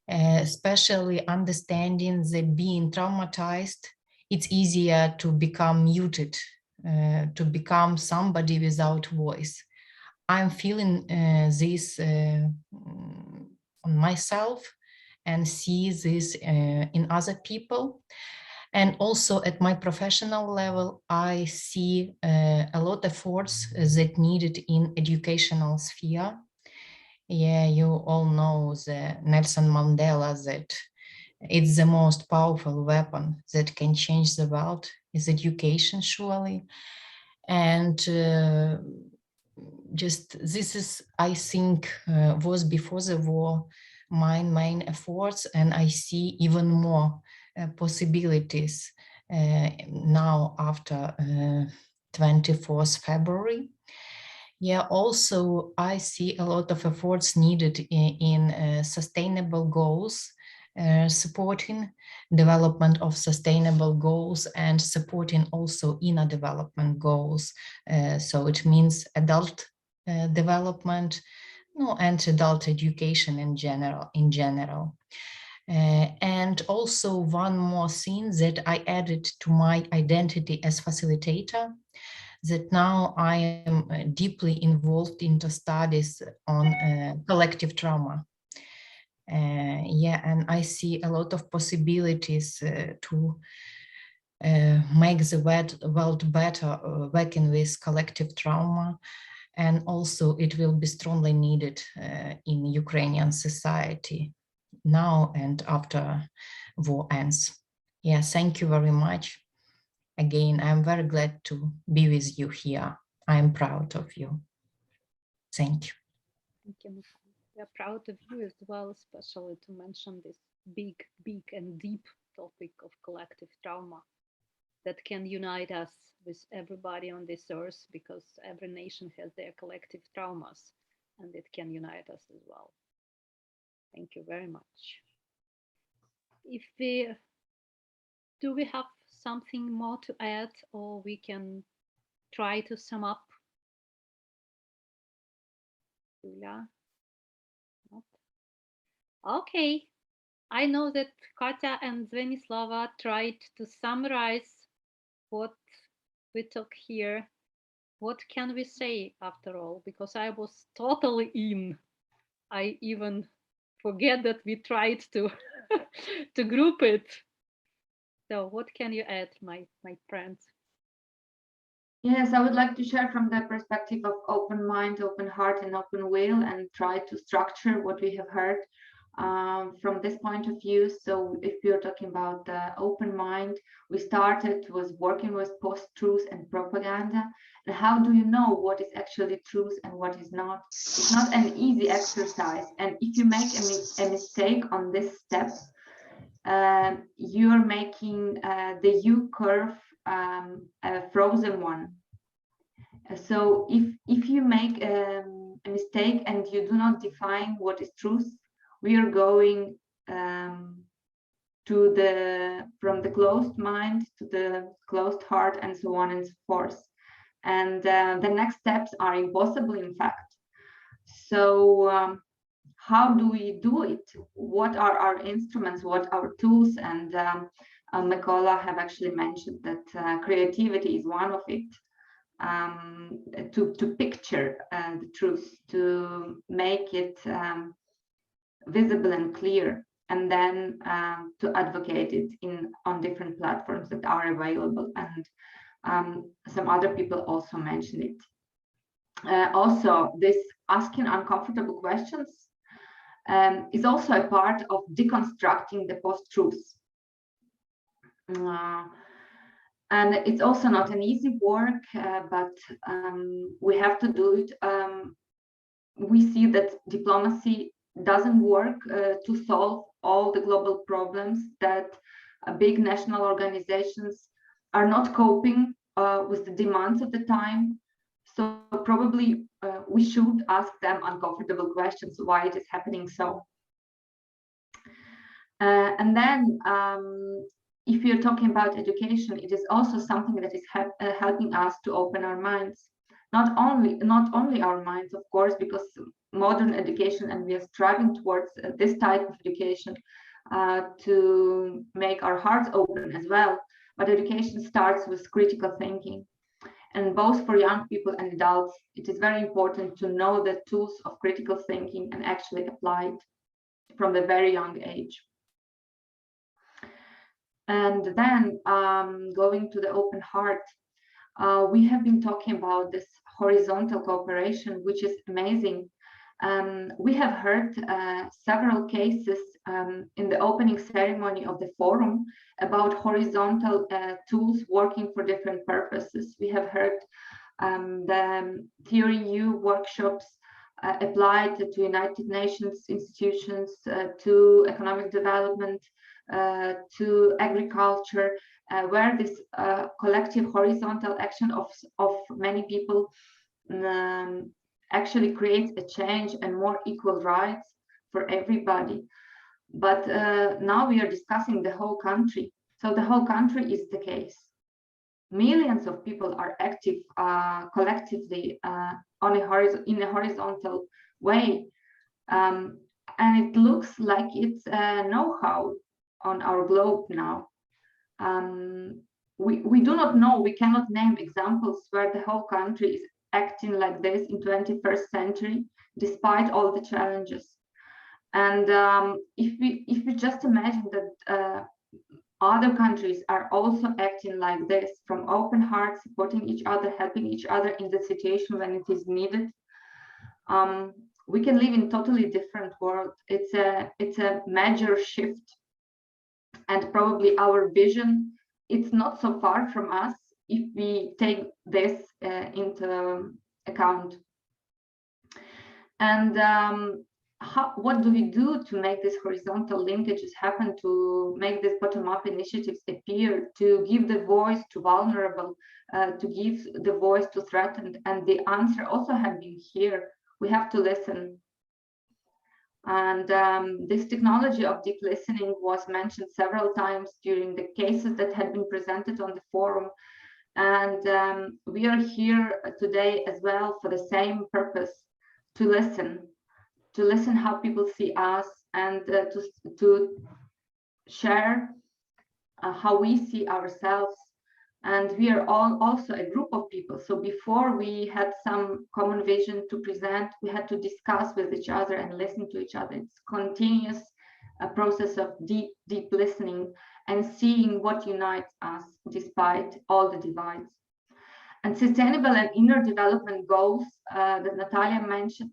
especially understanding that being traumatized, it's easier to become muted, to become somebody without voice. I'm feeling this on myself and see this in other people. And also at my professional level, I see a lot of efforts that needed in educational sphere. Yeah, you all know the Nelson Mandela that it's the most powerful weapon that can change the world is education, surely. And just this is, I think, was before the war my main efforts, and I see even more possibilities now after 24th February. Yeah, also I see a lot of efforts needed in sustainable goals, supporting development of sustainable goals and supporting also inner development goals. So it means adult development, and adult education in general. And also one more thing that I added to my identity as facilitator, that now I am deeply involved into studies on collective trauma. Yeah, and I see a lot of possibilities to make the world better working with collective trauma. And also it will be strongly needed in Ukrainian society now and after war ends. Yeah, thank you very much. Again, I'm very glad to be with you here. I'm proud of you. Thank you. Thank you, Michaela. We are proud of you as well, especially to mention this big and deep topic of collective trauma that can unite us with everybody on this earth, because every nation has their collective traumas, and it can unite us as well. Thank you very much. Do we have something more to add, or we can try to sum up? Julia? Not? Okay. I know that Katya and Zvenislava tried to summarize what we took here. What can we say after all? Because I was totally in. I even forget that we tried to to group it. So what can you add, my friends? Yes, I would like to share from the perspective of open mind, open heart, and open will, and try to structure what we have heard from this point of view. So if you're talking about the open mind, we started with working with post-truth and propaganda. And how do you know what is actually truth and what is not? It's not an easy exercise. And if you make a mistake on this step, you're making the U curve a frozen one. So if you make a mistake and you do not define what is truth, we are going from the closed mind to the closed heart, and so on and so forth. And the next steps are impossible, in fact. So how do we do it? What are our instruments? What are our tools? And Mykola have actually mentioned that creativity is one of it. To picture the truth, to make it visible and clear, and then to advocate it on different platforms that are available. And some other people also mentioned it. Also, this asking uncomfortable questions is also a part of deconstructing the post-truth. And it's also not an easy work, but we have to do it. We see that diplomacy doesn't work to solve all the global problems, that big national organizations are not coping with the demands of the time. So probably we should ask them uncomfortable questions, why it is happening so. And then if you're talking about education, it is also something that is helping us to open our minds. Not only our minds, of course, because modern education, and we are striving towards this type of education to make our hearts open as well. But education starts with critical thinking. And both for young people and adults, it is very important to know the tools of critical thinking and actually apply it from a very young age. And then going to the open heart, we have been talking about this horizontal cooperation, which is amazing. We have heard several cases in the opening ceremony of the forum about horizontal tools working for different purposes. We have heard the Theory U workshops applied to United Nations institutions, to economic development, to agriculture, where this collective horizontal action of many people actually creates a change and more equal rights for everybody. But now we are discussing the whole country. So the whole country is the case. Millions of people are active collectively in a horizontal way. And it looks like it's a know-how on our globe now. We do not know, we cannot name examples where the whole country is acting like this in 21st century, despite all the challenges. And if we just imagine that other countries are also acting like this, from open heart, supporting each other, helping each other in the situation when it is needed, we can live in a totally different world. It's a major shift, and probably our vision, it's not so far from us if we take this into account. And what do we do to make these horizontal linkages happen, to make these bottom-up initiatives appear, to give the voice to vulnerable, to give the voice to threatened? And the answer also has been here. We have to listen. And this technology of deep listening was mentioned several times during the cases that had been presented on the forum. And we are here today as well for the same purpose, to listen how people see us, and to share how we see ourselves. And we are all also a group of people. So before we had some common vision to present, we had to discuss with each other and listen to each other. It's continuous process of deep listening and seeing what unites us despite all the divides. And sustainable and inner development goals that Natalia mentioned.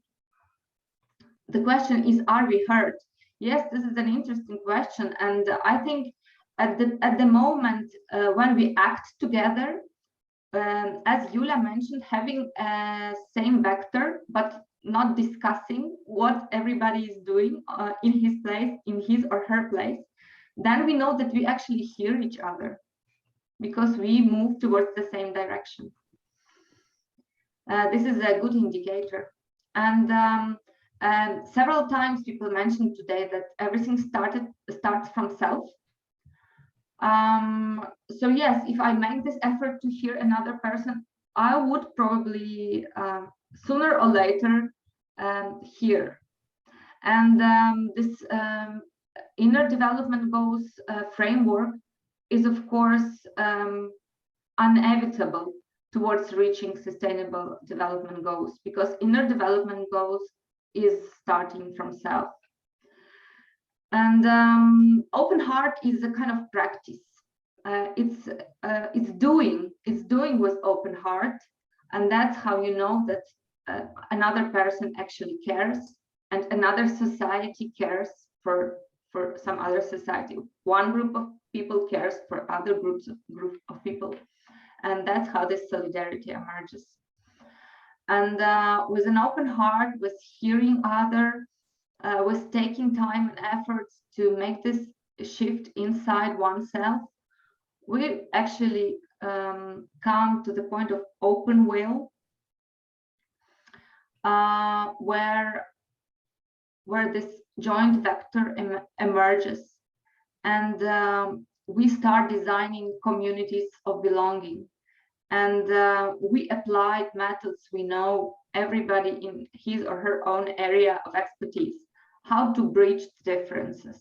The question is, are we heard? Yes, this is an interesting question. And I think at the moment when we act together, as Yulia mentioned, having a same vector, but not discussing what everybody is doing in his place, in his or her place, then we know that we actually hear each other because we move towards the same direction. This is a good indicator. And several times people mentioned today that everything starts from self. So yes, if I make this effort to hear another person, I would probably sooner or later hear. And this inner development goals framework is, of course, inevitable towards reaching sustainable development goals, because inner development goals is starting from self. And open heart is a kind of practice. It's doing with open heart, and that's how you know that another person actually cares, and another society cares for some other society. One group of people cares for other group of people, and that's how this solidarity emerges. And with an open heart, with hearing other, with taking time and efforts to make this shift inside oneself, we actually come to the point of open will, where this joint vector emerges, and we start designing communities of belonging. And we applied methods we know, everybody in his or her own area of expertise, how to bridge differences.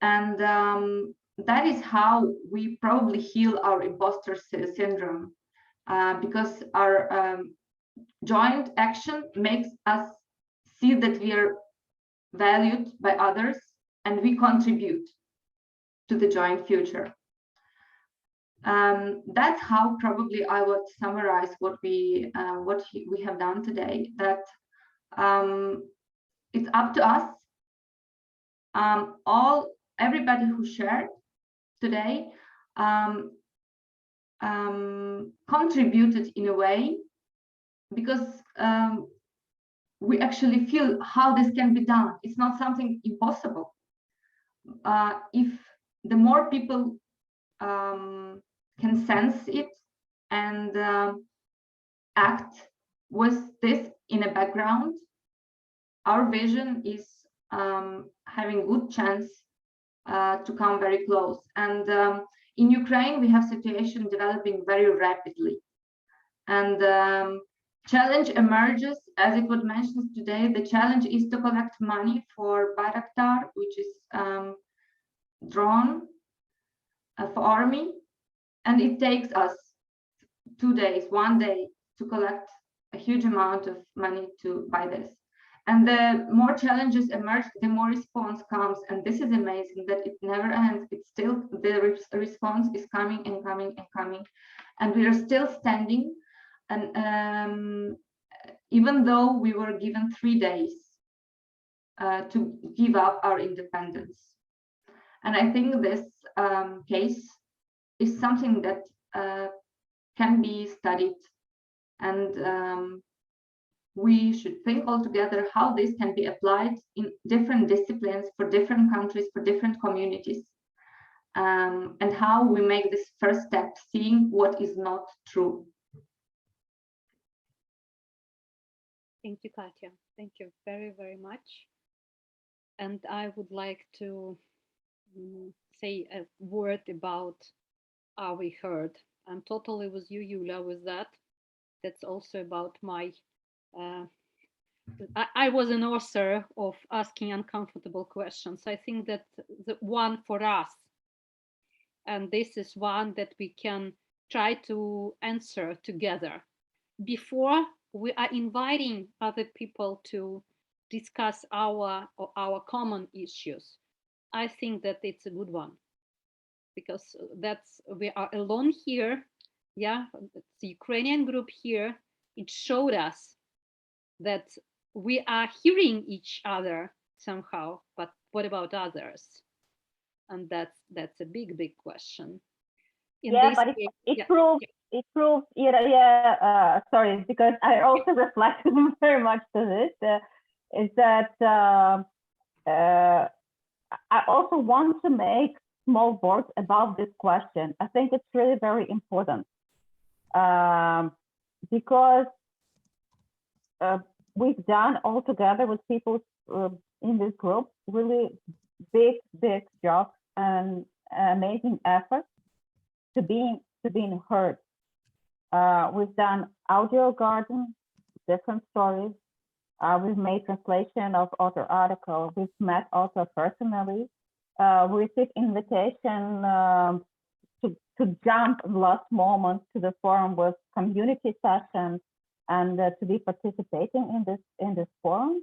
And that is how we probably heal our imposter syndrome, because our joint action makes us see that we are valued by others and we contribute to the joint future. That's how probably I would summarize what we have done today. That it's up to us, everybody who shared today contributed in a way, because we actually feel how this can be done. It's not something impossible. If the more people can sense it and act with this in a background, our vision is having good chance to come very close. And in Ukraine, we have situation developing very rapidly. And challenge emerges, as it was mentioned today. The challenge is to collect money for Bayraktar, which is drone for army. And it takes us 2 days, 1 day to collect a huge amount of money to buy this. And the more challenges emerge, the more response comes. And this is amazing that it never ends. It's still, the response is coming and coming and coming. And we are still standing. And even though we were given 3 days to give up our independence. And I think this case is something that can be studied, and we should think all together how this can be applied in different disciplines for different countries, for different communities, and how we make this first step, seeing what is not true. Thank you, Katya. Thank you very, very much. And I would like to say a word about Are We Heard? I'm totally with you, Yulia, with that. That's also about my, I was an author of asking uncomfortable questions. I think that the one for us, and this is one that we can try to answer together before we are inviting other people to discuss our common issues. I think that it's a good one, because we are alone here. Yeah, it's the Ukrainian group here. It showed us that we are hearing each other somehow, but what about others? And that's a big, big question. It proves, sorry, because I also reflected very much to this, is that I also want to make small words about this question. I think it's really very important, because we've done all together with people in this group really big job and amazing effort to being heard. We've done audio garden, different stories. We've made translation of author article. We've met author personally. We received invitation to jump in the last moment to the forum with community sessions and to be participating in this forum.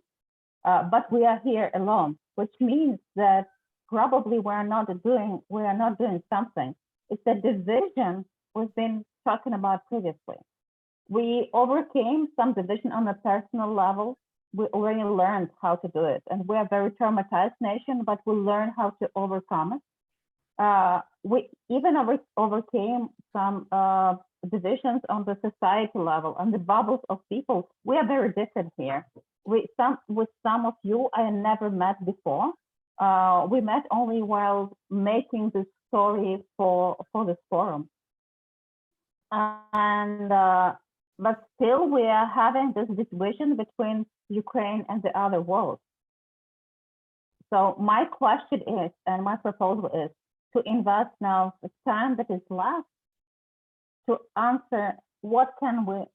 But we are here alone, which means that probably we are not doing something. It's a division we've been talking about previously. We overcame some division on a personal level. We already learned how to do it, and we're a very traumatized nation, but we learned how to overcome it. We even overcame some divisions on the society level, on the bubbles of people. We are very different here. With some of you I never met before. We met only while making this story for this forum. And but still we are having this division between Ukraine and the other world. So my question is, and my proposal is, to invest now the time that is left to answer what can we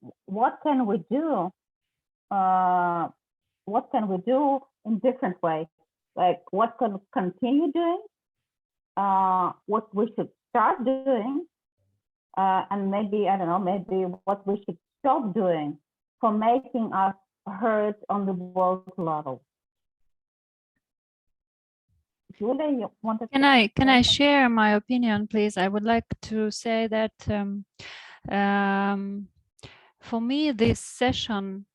do in different ways, like what can we continue doing, what we should start doing, and maybe, I don't know, maybe what we should stop doing for making us heard on the world level. Julia, you wanted Can I share my opinion, please? I would like to say that for me, this session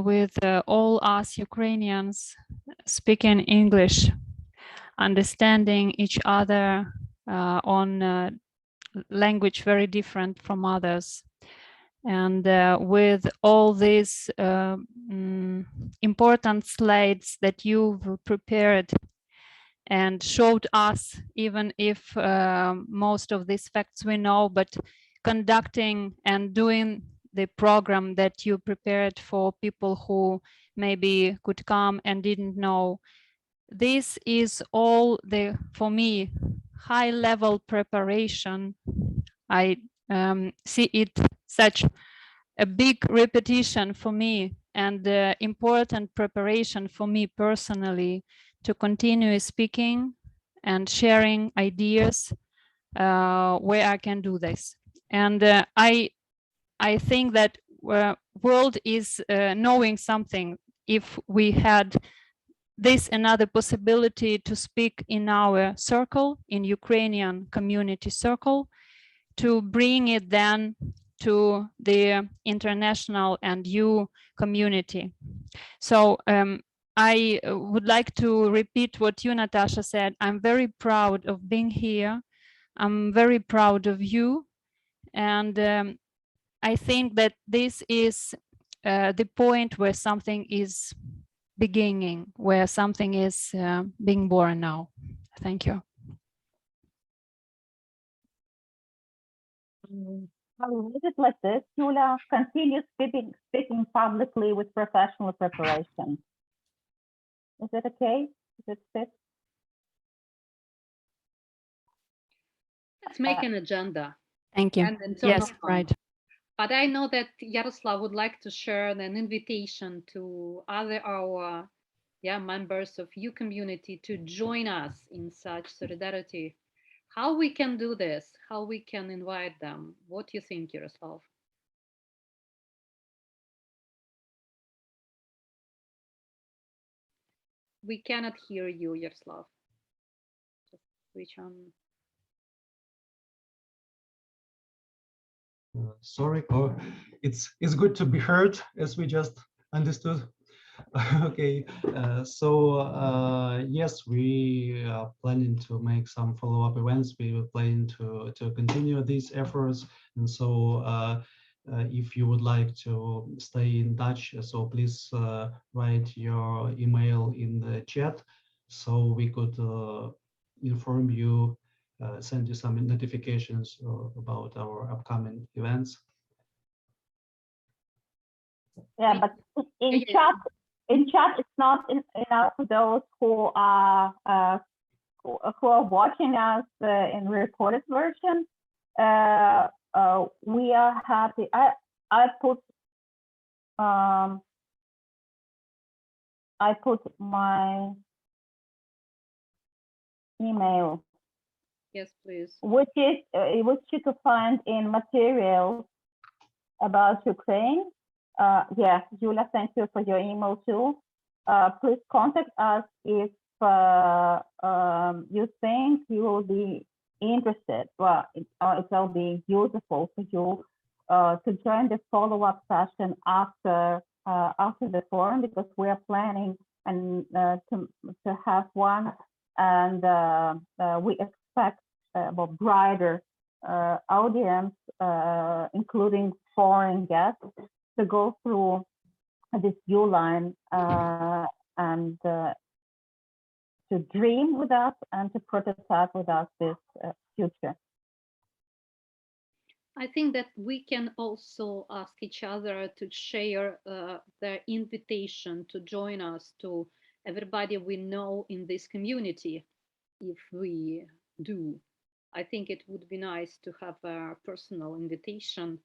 with all us Ukrainians speaking English, understanding each other on language very different from others, and with all these important slides that you've prepared and showed us, even if most of these facts we know, but conducting and doing the program that you prepared for people who maybe could come and didn't know. This is all the, for me, high level preparation. I see it such a big repetition for me and important preparation for me personally to continue speaking and sharing ideas where I can do this. And I think that world is knowing something if we had this another possibility to speak in our circle, in Ukrainian community circle, to bring it then to the international and EU community. So I would like to repeat what you, Natasha, said. I'm very proud of being here. I'm very proud of you. And I think that this is the point where something is beginning, where something is being born now. Thank you. I will read it like this. Julia, continue speaking publicly with professional preparation. Is that okay? Is it fit? Let's make an agenda. Thank you. And then turn Yes, on. right. But I know that Yaroslav would like to share an invitation to other our members of U community to join us in such solidarity. How we can do this? How we can invite them? What do you think, Yaroslav? We cannot hear you, Yaroslav. Just switch on. Sorry, it's good to be heard, as we just understood. Okay, yes, we are planning to make some follow-up events. We were planning to continue these efforts, and so if you would like to stay in touch, so please write your email in the chat, so we could inform you, send you some notifications about our upcoming events. Yeah, but in chat, it's not enough for those who are watching us in recorded version. We are happy. I put my email. Yes, please. Which you can find in materials about Ukraine. Yeah, Julia, thank you for your email too. Please contact us if you think you will be interested. Well, it will be useful for you to join the follow-up session after the forum, because we are planning and to have one, and we expect a brighter audience, including foreign guests, to go through this Uline and to dream with us and to prototype with us this future. I think that we can also ask each other to share their invitation to join us, to everybody we know in this community. If we do, I think it would be nice to have a personal invitation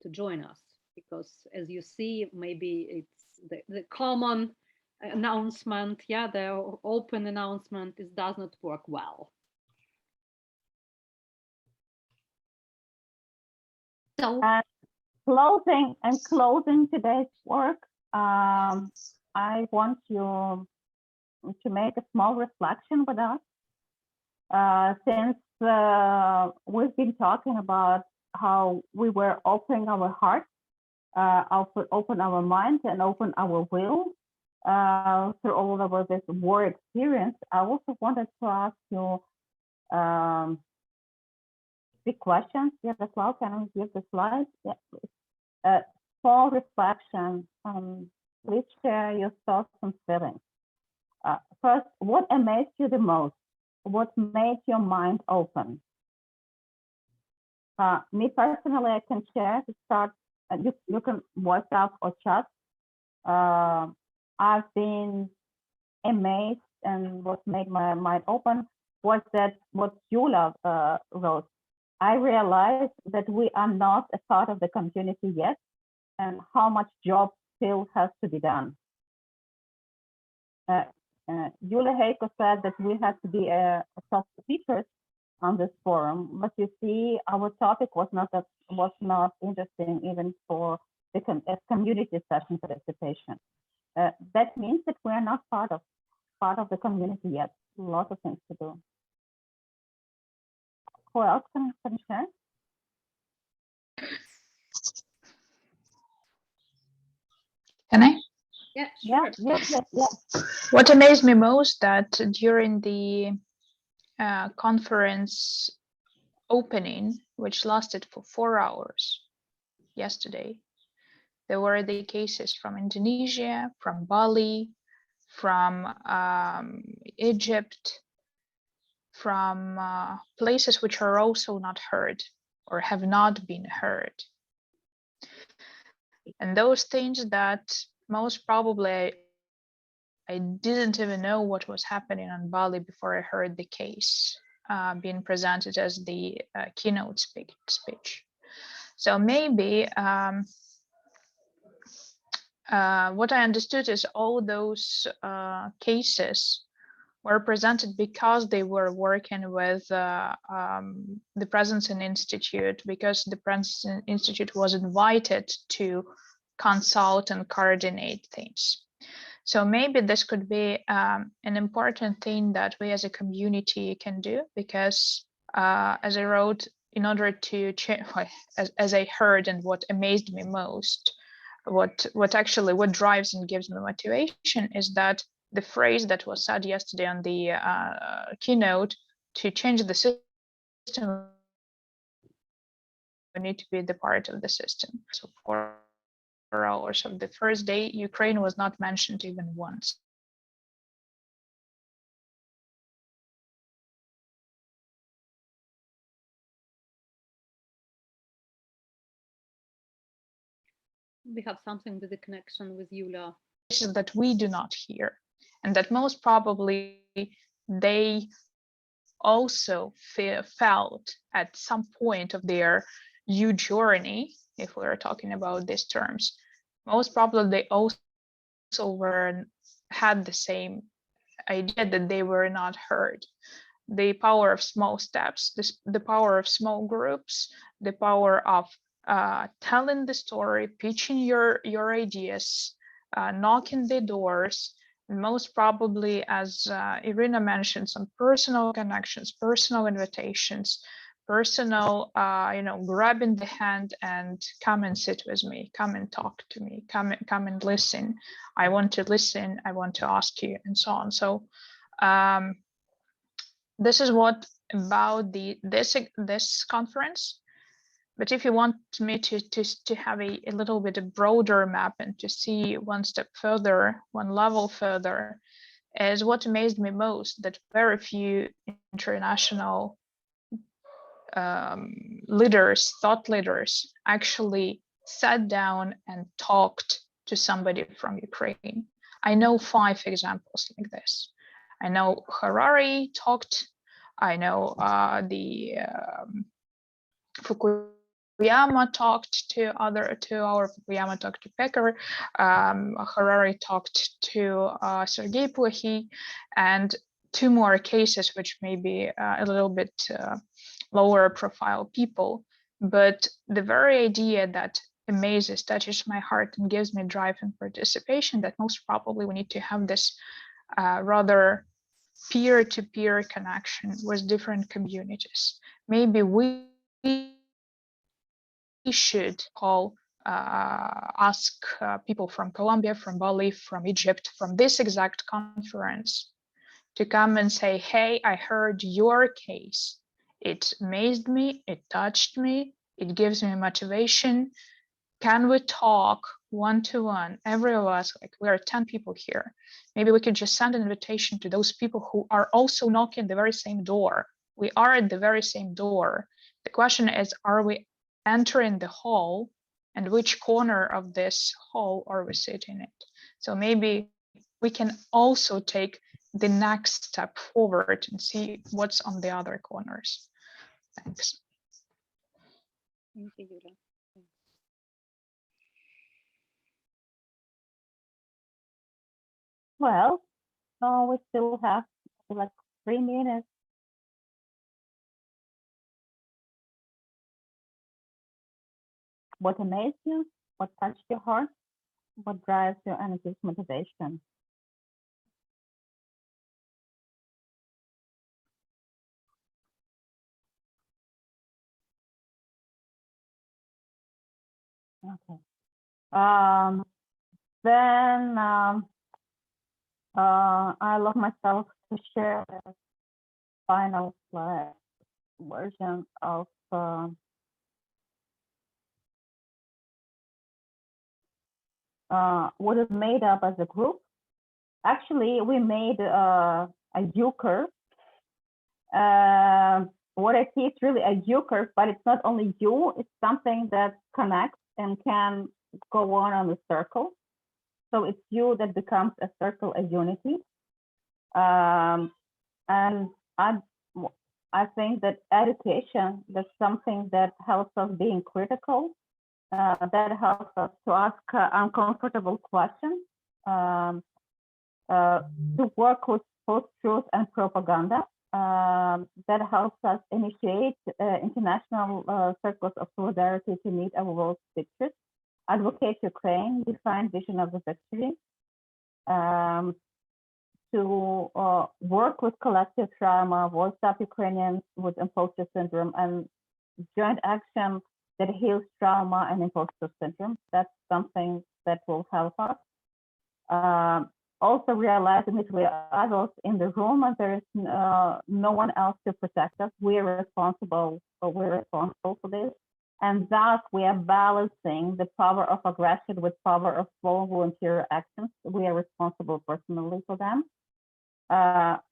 to join us, because as you see, maybe it's the common announcement, the open announcement, it does not work well. So closing today's work, I want you to make a small reflection with us. Since we've been talking about how we were opening our heart, open our mind, and open our will through all of this war experience, I also wanted to ask you big questions. Yaroslav, can we give the slides? Yeah, please. For reflection, please share your thoughts and feelings. First, what amazed you the most? What made your mind open? Me personally, I can share to start. You can voice out or chat. I've been amazed, and what made my mind open was that what Yula wrote. I realized that we are not a part of the community yet, and how much job still has to be done. Yula Heiko said that we had to be top teachers on this forum, but you see, our topic was not interesting even for the community session participation. That means that we are not part of the community yet. A lot of things to do. Who else can share? Can I? Yeah, sure. Yeah. What amazed me most that during the conference opening, which lasted for 4 hours yesterday, there were the cases from Indonesia, from Bali, from Egypt, from places which are also not heard or have not been heard. And those things that most probably I didn't even know what was happening on Bali before I heard the case being presented as the keynote speech. So maybe what I understood is all those cases were presented because they were working with the Presencing Institute, because the Presencing Institute was invited to consult and coordinate things. So maybe this could be an important thing that we as a community can do, because as I wrote, in order to change, as I heard, and what amazed me most, what drives and gives me motivation is that the phrase that was said yesterday on the keynote, to change the system, we need to be the part of the system. So 4 hours of the first day, Ukraine was not mentioned even once. We have something with the connection with Yula. That we do not hear, and that most probably they also felt at some point of their journey, if we are talking about these terms, most probably they also had the same idea that they were not heard. The power of small steps, the power of small groups, the power of telling the story, pitching your ideas, knocking the doors, and most probably, as Irina mentioned, some personal connections, personal invitations, personal, grabbing the hand and come and sit with me, come and talk to me, come and listen. I want to listen, I want to ask you, and so on. So this is what about this conference. But if you want me to have a little bit of broader map and to see one step further, one level further, is what amazed me most, that very few international leaders, thought leaders, actually sat down and talked to somebody from Ukraine. I know 5 examples like this. I know Harari talked. I know the Fukuyama talked to our Fukuyama talked to Pecker. Harari talked to Sergei Plokhy, and 2 more cases, which may be a little bit lower profile people. But the very idea that amazes, touches my heart, and gives me drive and participation, that most probably we need to have this rather peer-to-peer connection with different communities. Maybe we should ask people from Colombia, from Bali, from Egypt, from this exact conference to come and say, hey, I heard your case. It amazed me, it touched me, it gives me motivation. Can we talk one-to-one, every of us, like we are 10 people here. Maybe we could just send an invitation to those people who are also knocking the very same door. We are at the very same door. The question is, are we entering the hall, and which corner of this hall are we sitting in? So maybe we can also take the next step forward and see what's on the other corners. Thanks. Thank you, Yulia. Well, we still have like 3 minutes. What amazed you? What touched your heart? What drives your energy, motivation? Okay. Then I love myself to share the final version of what is made up as a group. Actually, we made a U-curve. What I see is really a U-curve, but it's not only U, it's something that connects and can go on a circle. So it's you that becomes a circle, a unity. And I think that education, that's something that helps us being critical, that helps us to ask uncomfortable questions, to work with post-truth and propaganda, that helps us initiate international circles of solidarity to meet our world pictures, advocate Ukraine, define vision of the victory, to work with collective trauma, voice up Ukrainians with imposter syndrome, and joint action that heals trauma and imposter syndrome. That's something that will help us. Also realizing that we are adults in the room and there is no one else to protect us. We are responsible for this. And thus we are balancing the power of aggression with power of small volunteer actions. We are responsible personally for them.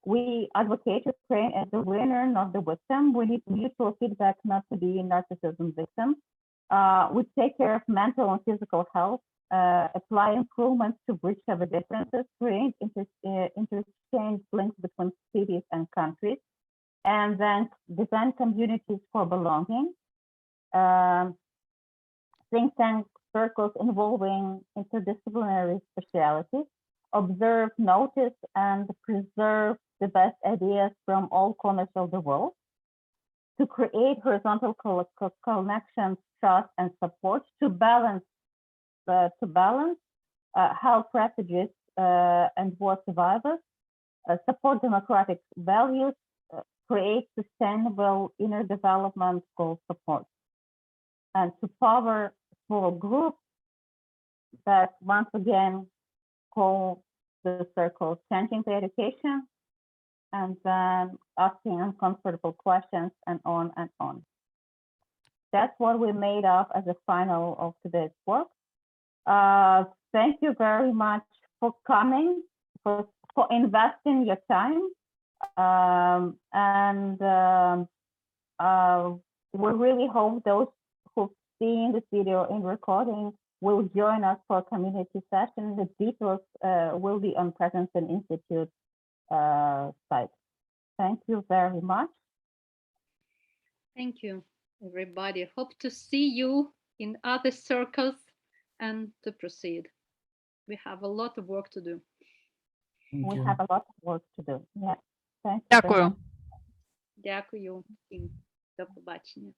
We advocate Ukraine as the winner, not the victim. We need mutual feedback, not to be narcissism victims. We take care of mental and physical health, apply improvements to bridge our differences, create interchange links between cities and countries, and then design communities for belonging. Think tank circles involving interdisciplinary specialities, observe, notice, and preserve the best ideas from all corners of the world, to create horizontal connections, trust, and support, to balance help refugees and war survivors, support democratic values, create sustainable inner development goal support, and to power small groups that once again call the circle changing the education, and then asking uncomfortable questions, and on and on. That's what we made up as a final of today's work. Thank you very much for coming, for investing your time. We really hope those who've seen this video in recording will join us for a community session. The details will be on Presence and Institute site. Thank you very much. Thank you, everybody. Hope to see you in other circles and to proceed. We have a lot of work to do. We have a lot of work to do. Yeah. Thank you. Дякую. Дякую всім. До побачення.